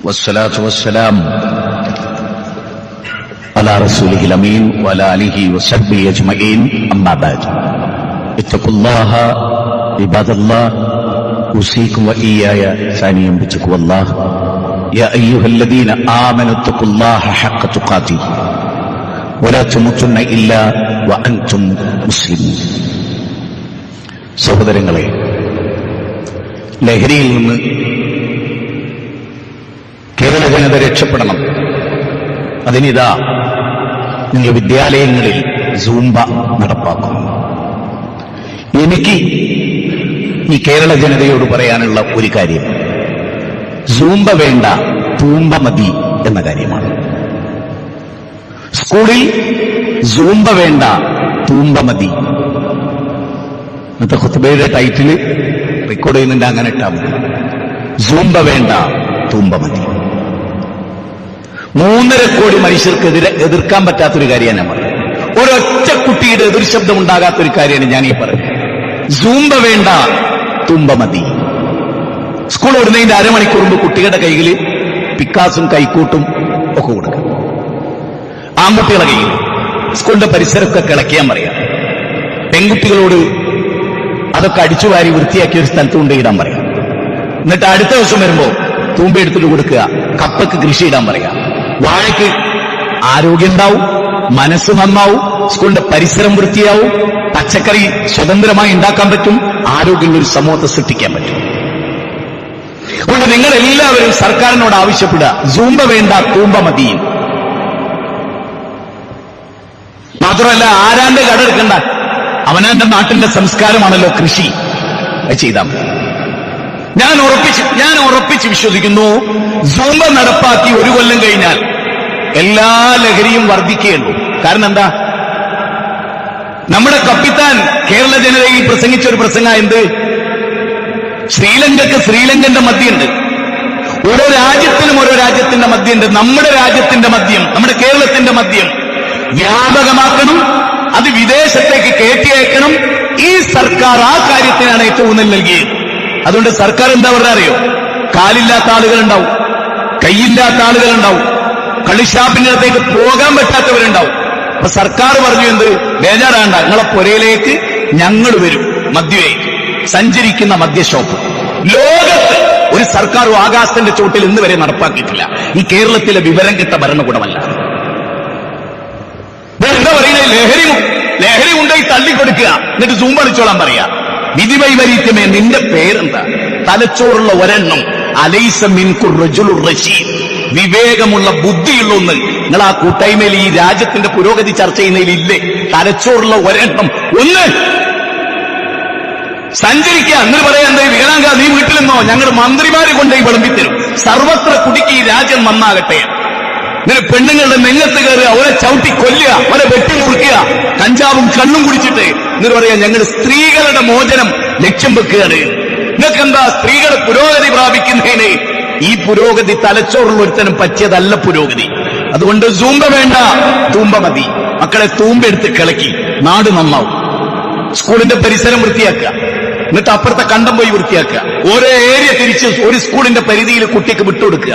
വസ്സലാത്തു വസ്സലാം അലാ റസൂലിഹിൽ അമീൻ വഅലാ ആലിഹി വസഹ്ബിഹി അജ്മഈൻ. അമ്മാ ബഅദ്. ഇത്തഖുല്ലാഹ ഇബാദല്ലാഹ് ഉസീകും വഇയ്യായ സാനിയം ബിത്തഖ്വല്ലാഹ് യാ അയ്യുഹല്ലദീന ആമനു ഇത്തഖുല്ലാഹ ഹഖ്ക തുഖാതിഹി വലാ തമുത്തുന്ന ഇല്ലാ വഅൻതും മുസ്ലിമൂൻ. സഹോദരങ്ങളെ, ലഹരിയിൽ നിന്ന് കേരള ജനത രക്ഷപ്പെടണം. അതിനിതാ നിങ്ങൾ വിദ്യാലയങ്ങളിൽ സൂംബ നടപ്പാക്കുന്നു. എനിക്ക് ഈ കേരള ജനതയോട് പറയാനുള്ള ഒരു കാര്യം, സൂംബ വേണ്ട, തൂമ്പ മതി എന്ന കാര്യമാണ്. സ്കൂളിൽ സൂംബ വേണ്ട, തൂമ്പ മതി. ഇന്നത്തെ ഖുത്ബയുടെ ടൈറ്റില് റെക്കോർഡ് ചെയ്യുന്നുണ്ട്, അങ്ങനെ ഇട്ടാ മതി. സൂംബ വേണ്ട, തൂമ്പ മതി. 3.5 കോടി മനുഷ്യർക്ക് എതിർക്കാൻ പറ്റാത്തൊരു കാര്യമാണ് ഞാൻ പറയുന്നത്. ഒരൊറ്റ കുട്ടിയുടെ എതിർ ശബ്ദം ഉണ്ടാകാത്തൊരു കാര്യമാണ് ഞാൻ ഈ പറയുന്നത്. സൂംബ വേണ്ട, തുമ്പ മതി. സ്കൂൾ വിടുന്നതിന്റെ അരമണിക്കൂർ മുമ്പ് കുട്ടികളുടെ കയ്യിൽ പിക്കാസും കൈക്കൂട്ടും ഒക്കെ കൊടുക്കും. ആൺകുട്ടികളുടെ കയ്യിൽ സ്കൂളിന്റെ പരിസരമൊക്കെ കിളയ്ക്കാൻ പറയാം. പെൺകുട്ടികളോട് അതൊക്കെ അടിച്ചുവാരി വൃത്തിയാക്കി ഒരു സ്ഥലത്ത് കൊണ്ടിടാൻ പറയാം. എന്നിട്ട് അടുത്ത ദിവസം വരുമ്പോ തൂമ്പ എടുത്തിട്ട് കൊടുക്കുക. കപ്പക്ക് കൃഷി ഇടാൻ പറയാം. വാഴയ്ക്ക് ആരോഗ്യം ഉണ്ടാവും, മനസ്സ് നന്നാവും, സ്കൂളിന്റെ പരിസരം വൃത്തിയാവും, പച്ചക്കറി സ്വതന്ത്രമായി ഉണ്ടാക്കാൻ പറ്റും, ആരോഗ്യമുള്ള ഒരു സമൂഹത്തെ സൃഷ്ടിക്കാൻ പറ്റും. അതുകൊണ്ട് നിങ്ങൾ എല്ലാവരും സർക്കാരിനോട് ആവശ്യപ്പെടുക, സൂംബ വേണ്ട, തൂമ്പ മതി. മാത്രമല്ല, ആരാന്റെ കട എടുക്കണ്ട, അവനാന്റെ നാട്ടിന്റെ സംസ്കാരമാണല്ലോ കൃഷി. അത് ചെയ്താൽ മതി. ഞാൻ ഉറപ്പിച്ച് വിശ്വസിക്കുന്നു, സൂംബ നടപ്പാക്കി 1 കൊല്ലം കഴിഞ്ഞാൽ എല്ലാ ലഹരിയും വർദ്ധിക്കുകയുള്ളൂ. കാരണം എന്താ? നമ്മുടെ കപ്പിത്താൻ കേരള ജനതയിൽ പ്രസംഗിച്ച ഒരു പ്രസംഗം എന്ത്? ശ്രീലങ്കക്ക് ശ്രീലങ്കന്റെ മദ്യമുണ്ട്, ഓരോ രാജ്യത്തിനും ഓരോ രാജ്യത്തിന്റെ മദ്യമുണ്ട്. നമ്മുടെ രാജ്യത്തിന്റെ മദ്യം, നമ്മുടെ കേരളത്തിന്റെ മദ്യം വ്യാപകമാക്കണം, അത് വിദേശത്തേക്ക് കയറ്റിയയക്കണം. ഈ സർക്കാർ ആ കാര്യത്തിനാണ് ഏറ്റവും ഊന്നൽ നൽകിയത്. അതുകൊണ്ട് സർക്കാർ എന്താ പറഞ്ഞാൽ അറിയോ? കാലില്ലാത്ത ആളുകളുണ്ടാവും, കൈയില്ലാത്ത ആളുകളുണ്ടാവും, കളിഷാപ്പിന്റെ അടുത്തേക്ക് പോകാൻ പറ്റാത്തവരുണ്ടാവും. അപ്പൊ സർക്കാർ പറഞ്ഞു, എന്ത് ബേജാറാണ്ട, നിങ്ങളെ പുരയിലേക്ക് ഞങ്ങൾ വരും, മദ്യവേ സഞ്ചരിക്കുന്ന മദ്യഷോപ്പ്. ലോകത്ത് ഒരു സർക്കാരും ആകാശത്തിന്റെ ചോട്ടിൽ ഇന്ന് വരെ നടപ്പാക്കിയിട്ടില്ല. ഈ കേരളത്തിലെ വിവരം കിട്ട ഭരണകൂടമല്ല. എന്താ പറയുന്നത്? ലഹരി ഉണ്ടായി തള്ളിക്കൊടുക്കുക, എന്നിട്ട് സൂം കളിച്ചോളാൻ പറയാ. വിധിവൈപരീത്യമേ, നിന്റെ പേരെന്താ? തലച്ചോറുള്ള ഒരെണ്ണം. അലൈസ മിൻകുർ റജുലുർ റശീദ്, വിവേകമുള്ള ബുദ്ധിയുള്ള ഒന്ന്. നിങ്ങൾ ആ കൂട്ടായ്മയിൽ ഈ രാജ്യത്തിന്റെ പുരോഗതി ചർച്ച ചെയ്യുന്നതിലില്ലേ? തലച്ചോറുള്ള ഒരെണ്ണം ഒന്ന് സഞ്ചരിക്കുക. എന്നിട്ട് പറയാ, എന്താ വികലാംഗ, നീ വീട്ടിൽ നിന്നോ, ഞങ്ങൾ മന്ത്രിമാര് കൊണ്ടുപോയി വിളമ്പിത്തരും, സർവത്ര കുടിക്ക് ഈ രാജ്യം നന്നാകട്ടെ. ഇങ്ങനെ പെണ്ണുങ്ങളുടെ നെഞ്ഞത്ത് കയറുക, അവരെ ചവിട്ടി കൊല്ലുക, അവരെ വെട്ടി മുറിക്കുക, കഞ്ചാവും കണ്ണും കുടിച്ചിട്ട് എന്നിട്ട് പറയാ ഞങ്ങൾ സ്ത്രീകളുടെ മോചനം ലക്ഷ്യം വെക്കുകയാണ്. നിങ്ങൾക്കെന്താ സ്ത്രീകൾ പുരോഗതി പ്രാപിക്കുന്നതിന്? ഈ പുരോഗതി തലച്ചോറുള്ള ഒരുത്തനും പറ്റിയതല്ല പുരോഗതി. അതുകൊണ്ട് സൂമ്പ വേണ്ട, തൂമ്പ മതി. മക്കളെ തൂമ്പെടുത്ത് കിളക്കി നാട് നന്നാവും. സ്കൂളിന്റെ പരിസരം വൃത്തിയാക്കുക, എന്നിട്ട് അപ്പുറത്തെ കണ്ടം പോയി വൃത്തിയാക്കുക. ഓരോ ഏരിയ തിരിച്ച് ഒരു സ്കൂളിന്റെ പരിധിയിൽ കുട്ടിക്ക് വിട്ടുകൊടുക്കുക.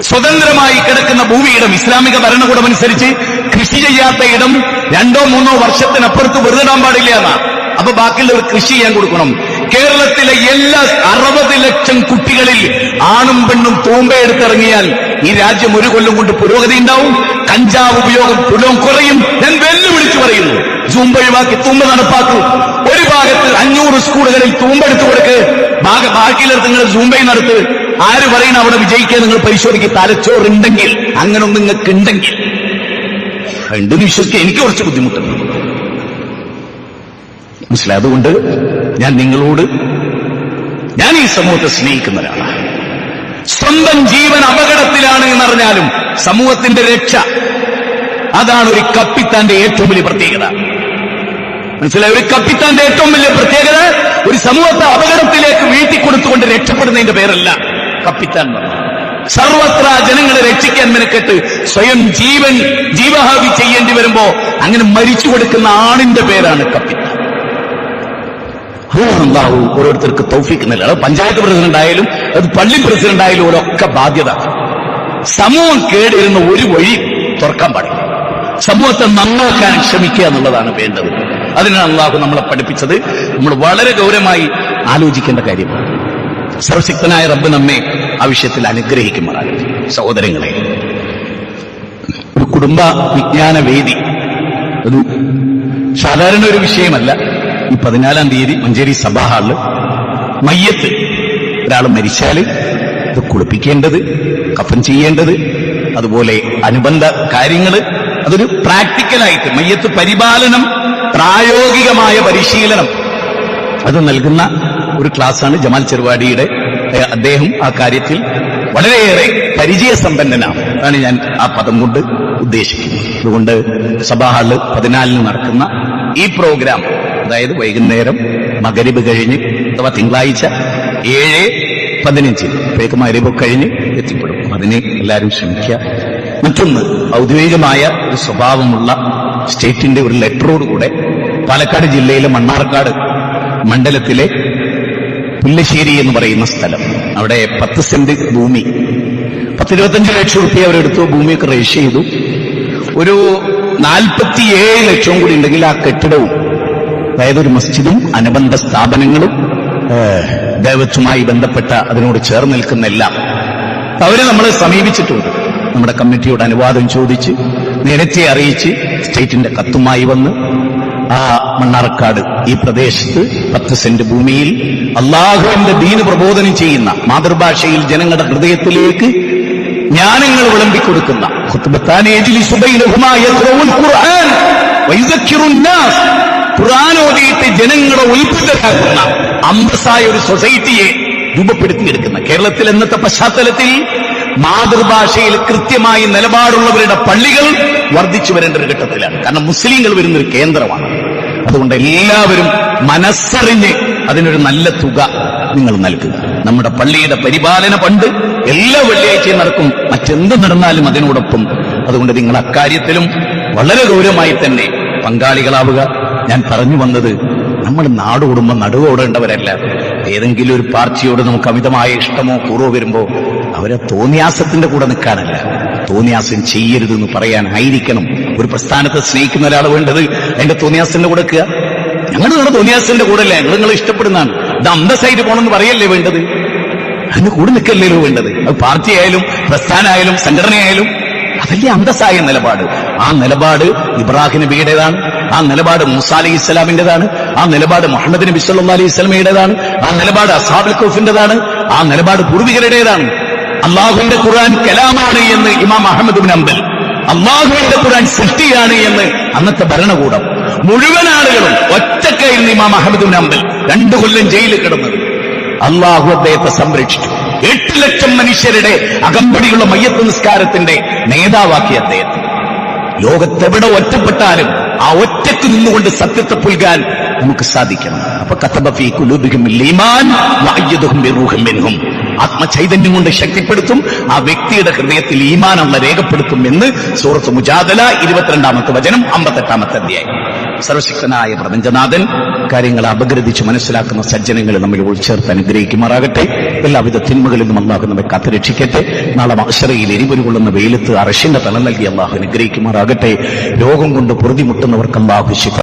സ്വതന്ത്രമായി കിടക്കുന്ന ഭൂമിയിടം ഇസ്ലാമിക ഭരണകൂടം അനുസരിച്ച് കൃഷി ചെയ്യാത്ത ഇടം 2-3 വർഷത്തിനപ്പുറത്ത് വെറുതെ ഇടാൻ പാടില്ല എന്നാ. അപ്പൊ ബാക്കിയുള്ളവർ കൃഷി ചെയ്യാൻ കൊടുക്കണം. കേരളത്തിലെ എല്ലാ 60 ലക്ഷം കുട്ടികളിൽ ആണും പെണ്ണും തൂമ്പയെടുത്തിറങ്ങിയാൽ ഈ രാജ്യം ഒരു കൊല്ലം കൊണ്ട് പുരോഗതി ഉണ്ടാവും. കഞ്ചാവ് ഉപയോഗം തുലം കുറയും. ഞാൻ വെല്ലുവിളിച്ചു പറയുന്നു, സൂമ്പ ഒഴിവാക്കി തൂമ്പ നടപ്പാക്കൂ. ഒരു ഭാഗത്ത് 500 സ്കൂളുകളിൽ തൂമ്പെടുത്തു കൊടുക്ക്, ബാക്കിയുള്ളവർക്ക് നിങ്ങൾ സൂമ്പയും നടത്ത്. ആര് പറയുന്ന അവിടെ വിജയിക്കാൻ നിങ്ങൾ പരിശോധിക്കുക. തലച്ചോറുണ്ടെങ്കിൽ, അങ്ങനെ ഒന്നും നിങ്ങൾക്ക് ഉണ്ടെങ്കിൽ ഉണ്ടെന്ന് വിശ്വസിക്കാൻ എനിക്ക് കുറച്ച് ബുദ്ധിമുട്ടുണ്ട്. മനസ്സിലായി? അതുകൊണ്ട് ഞാൻ ഈ സമൂഹത്തെ സ്നേഹിക്കുന്ന ഒരാളാണ്. സ്വന്തം ജീവൻ അപകടത്തിലാണ് എന്നറിഞ്ഞാലും സമൂഹത്തിന്റെ രക്ഷ, അതാണ് ഒരു കപ്പിത്താന്റെ ഏറ്റവും വലിയ പ്രത്യേകത. മനസ്സിലായി? ഒരു കപ്പിത്താന്റെ ഏറ്റവും വലിയ പ്രത്യേകത ഒരു സമൂഹത്തെ അപകടത്തിലേക്ക് വീട്ടിക്കൊടുത്തുകൊണ്ട് രക്ഷപ്പെടുന്നതിന്റെ പേരല്ല കപ്പിത്താൻ. സർവത്ര ജനങ്ങളെ രക്ഷിക്കാൻ മെനക്കെട്ട് സ്വയം ജീവഹാവി ചെയ്യേണ്ടി വരുമ്പോ അങ്ങനെ മരിച്ചു കൊടുക്കുന്ന ആണിന്റെ പേരാണ് കപ്പിത്താൻ. അല്ലാഹു ഓരോരുത്തർക്ക് തൗഫീഖ് നൽകണം. അത് പഞ്ചായത്ത് പ്രസിഡന്റ് ആയാലും അത് പള്ളി പ്രസിഡന്റ് ആയാലും ഓരൊക്കെ ബാധ്യത. സമൂഹം കേടിരുന്ന ഒരു വഴി തുറക്കാൻ പാടില്ല. സമൂഹത്തെ നന്നാക്കാൻ ശ്രമിക്കുക എന്നുള്ളതാണ് വേണ്ടത്. അതിനാണ് അല്ലാഹു നമ്മളെ പഠിപ്പിച്ചത്. നമ്മൾ വളരെ ഗൗരവമായി ആലോചിക്കേണ്ട കാര്യമാണ്. സർവശക്തനായ റബ്ബ് നമ്മെ ആ വിഷയത്തിൽ അനുഗ്രഹിക്കുമാറാകട്ടെ. സഹോദരങ്ങളെ, ഒരു കുടുംബ വിജ്ഞാന വേദി ഒരു സാധാരണ ഒരു വിഷയമല്ല. ഈ 14-ാം തീയതി മഞ്ചേരി സഭാ ഹാളില് മയ്യത്ത് ഒരാൾ മരിച്ചാല് ഇത് കുളിപ്പിക്കേണ്ടത്, കഫൻ ചെയ്യേണ്ടത്, അതുപോലെ അനുബന്ധ കാര്യങ്ങൾ, അതൊരു പ്രാക്ടിക്കലായിട്ട് മയ്യത്ത് പരിപാലനം, പ്രായോഗികമായ പരിശീലനം അത് നൽകുന്ന ഒരു ക്ലാസ്സാണ് ജമാൽ ചെറുവാടിയുടെ. അദ്ദേഹം ആ കാര്യത്തിൽ വളരെയേറെ പരിചയസമ്പന്നനാണ്. അതാണ് ഞാൻ ആ പദം കൊണ്ട് ഉദ്ദേശിക്കുന്നത്. അതുകൊണ്ട് സഭാ ഹാളിൽ 14-ന് നടക്കുന്ന ഈ പ്രോഗ്രാം, അതായത് വൈകുന്നേരം മഗ്‌രിബ് കഴിഞ്ഞ് അഥവാ തിങ്കളാഴ്ച 7:15 മഗ്‌രിബ് കഴിഞ്ഞ് എത്തിപ്പെടും. അതിന് എല്ലാവരും ശ്രമിക്കുക. മറ്റൊന്ന്, ഔദ്യോഗികമായ ഒരു സ്വഭാവമുള്ള സ്റ്റേറ്റിന്റെ ഒരു ലെറ്ററോടുകൂടെ പാലക്കാട് ജില്ലയിലെ മണ്ണാർക്കാട് മണ്ഡലത്തിലെ പുല്ലശ്ശേരി എന്ന് പറയുന്ന സ്ഥലം, അവിടെ 10 സെന്റ് ഭൂമി 10-25 ലക്ഷം റുപ്യ അവരെടുത്തു. ഭൂമിയൊക്കെ രജിസ്റ്റർ ചെയ്തു. ഒരു 47 ലക്ഷം കൂടി ഉണ്ടെങ്കിൽ ആ കെട്ടിടവും, അതായത് ഒരു മസ്ജിദും അനുബന്ധ സ്ഥാപനങ്ങളും ദൈവത്തുമായി ബന്ധപ്പെട്ട അതിനോട് ചേർന്ന് നിൽക്കുന്ന എല്ലാം അവരെ നമ്മളെ സമീപിച്ചിട്ടുണ്ട്. നമ്മുടെ കമ്മിറ്റിയോട് അനുവാദം ചോദിച്ച് നേരത്തെ അറിയിച്ച് സ്റ്റേറ്റിന്റെ കത്തുമായി വന്ന് ആ മണ്ണാർക്കാട് ഈ പ്രദേശത്ത് 10 സെന്റ് ഭൂമിയിൽ അള്ളാഹുവിന്റെ ദീന് പ്രബോധനം ചെയ്യുന്ന, മാതൃഭാഷയിൽ ജനങ്ങളുടെ ഹൃദയത്തിലേക്ക് ജ്ഞാനങ്ങൾ വിളമ്പിക്കൊടുക്കുന്ന, ഖുർആൻ ഓതിയിട്ട് ജനങ്ങളെ ഉത്ബുദ്ധരാക്കുന്ന അന്തസ്സായ ഒരു സൊസൈറ്റിയെ രൂപപ്പെടുത്തിയെടുക്കുന്ന, കേരളത്തിൽ ഇന്നത്തെ പശ്ചാത്തലത്തിൽ മാതൃഭാഷയിൽ കൃത്യമായി നിലപാടുള്ളവരുടെ പള്ളികൾ വർദ്ധിച്ചു വരേണ്ട ഒരു ഘട്ടത്തിലാണ്. കാരണം മുസ്ലിങ്ങൾ വരുന്നൊരു കേന്ദ്രമാണ്. അതുകൊണ്ട് എല്ലാവരും മനസ്സറിഞ്ഞ് അതിനൊരു നല്ല തുക നിങ്ങൾ നൽകുക. നമ്മുടെ പള്ളിയുടെ പരിപാലന ഫണ്ട് എല്ലാ വെള്ളിയാഴ്ചയും നടക്കും. മറ്റെന്ത് നടന്നാലും അതിനോടൊപ്പം. അതുകൊണ്ട് നിങ്ങൾ അക്കാര്യത്തിലും വളരെ ഗൗരവമായി തന്നെ പങ്കാളികളാവുക. ഞാൻ പറഞ്ഞു വന്നത്, നമ്മൾ നാടോടുമ്പോൾ നടുവോടേണ്ടവരല്ല. ഏതെങ്കിലും ഒരു പാർട്ടിയോട് നമുക്ക് അമിതമായ ഇഷ്ടമോ കൂറോ വരുമ്പോ അവരെ തോന്നിയാസത്തിന്റെ കൂടെ നിൽക്കാനല്ല, തോന്നിയാസം ചെയ്യരുതെന്ന് പറയാനായിരിക്കണം ഒരു പ്രസ്ഥാനത്തെ സ്നേഹിക്കുന്ന ഒരാൾ വേണ്ടത്. അതിന്റെ തോന്നിയാസത്തിന്റെ കൂടെ നിൽക്കുക. ഞങ്ങൾ നിങ്ങളുടെ തോന്നിയാസത്തിന്റെ കൂടെ അല്ലേ, നിങ്ങൾ ഇഷ്ടപ്പെടുന്നതാണ്. ഇത് അന്തസ്സായിട്ട് പോകണമെന്ന് പറയല്ലേ വേണ്ടത്, അതിന് കൂടെ നിൽക്കല്ലോ വേണ്ടത്. അത് പാർട്ടിയായാലും പ്രസ്ഥാനമായാലും സംഘടനയായാലും അതല്ലേ അന്തസ്സായ നിലപാട്. ആ നിലപാട് ഇബ്രാഹിം നബിയുടേതാണ്, ആ നിലപാട് മൂസാ അലൈഹി ഇസ്ലാമിന്റേതാണ്, ആ നിലപാട് മുഹമ്മദ് നബി സല്ലല്ലാഹു അലൈഹി വസല്ലമയുടേതാണ്, ആ നിലപാട് അസ്ഹാബുൽ കഹ്ഫിന്റേതാണ്, ആ നിലപാട് പൂർവികരുടേതാണ്. അള്ളാഹുവിന്റെ ഖുർആൻ കലാമാണ് എന്ന് ഇമാം അഹ്മദ് ഇബ്നു ഹംബൽ, അള്ളാഹുവിന്റെ ഖുർആൻ സൃഷ്ടിയാണ് എന്ന് അന്നത്തെ ഭരണകൂടം മുഴുവൻ ആളുകളും ഒറ്റക്കായിരുന്നു. ഇമാം അഹ്മദ് ഇബ്നു ഹംബൽ 2 കൊല്ലം ജയിലിൽ കിടന്നത്. അള്ളാഹു അദ്ദേഹത്തെ സംരക്ഷിച്ചു. 8 ലക്ഷം മനുഷ്യരുടെ അകമ്പടിയുള്ള മയ്യത്ത് നിസ്കാരത്തിന്റെ നേതാവാക്കി അദ്ദേഹത്തെ. ലോകത്തെവിടെ ഒറ്റപ്പെട്ടാലും ആ ഒറ്റക്ക് നിന്നുകൊണ്ട് സത്യത്തെ പുൽകാൻ നമുക്ക് സാധിക്കണം. അപ്പൊ കതബ ഫീ ഖുലൂബിഹിൽ ഈമാൻ വഅയ്യദഹും ബിറൂഹിൻ മിൻഹും, ആത്മചൈതന്യം കൊണ്ട് ശക്തിപ്പെടുത്തും, ആ വ്യക്തിയുടെ ഹൃദയത്തിൽ ഈമാൻ അള്ള രേഖപ്പെടുത്തും എന്ന് സൂറത്ത് മുജാദല 22-ാമത്തെ വചനം 58-ാമത്തെ അധ്യായം. സർവശക്തനായ പ്രപഞ്ചനാഥൻ കാര്യങ്ങൾ അപഗ്രഥിച്ച് മനസ്സിലാക്കുന്ന സജ്ജനങ്ങൾ നമ്മിൽ ഉൾച്ചേർത്ത് അനുഗ്രഹിക്കുമാറാകട്ടെ. എല്ലാവിധ തിന്മകളിൽ നിന്നും അള്ളാഹു നമ്മെ കാത്തുരക്ഷിക്കട്ടെ. നാളെ മഹ്ശറയിൽ എരിപൊരു കൊള്ളുന്ന വെയിലത്ത് അർശിന്റെ തല നൽകി അള്ളാഹു അനുഗ്രഹിക്കുമാറാകട്ടെ. രോഗം കൊണ്ട് പൊറുതിമുട്ടുന്നവർക്ക് അള്ളാഹു ശിഫ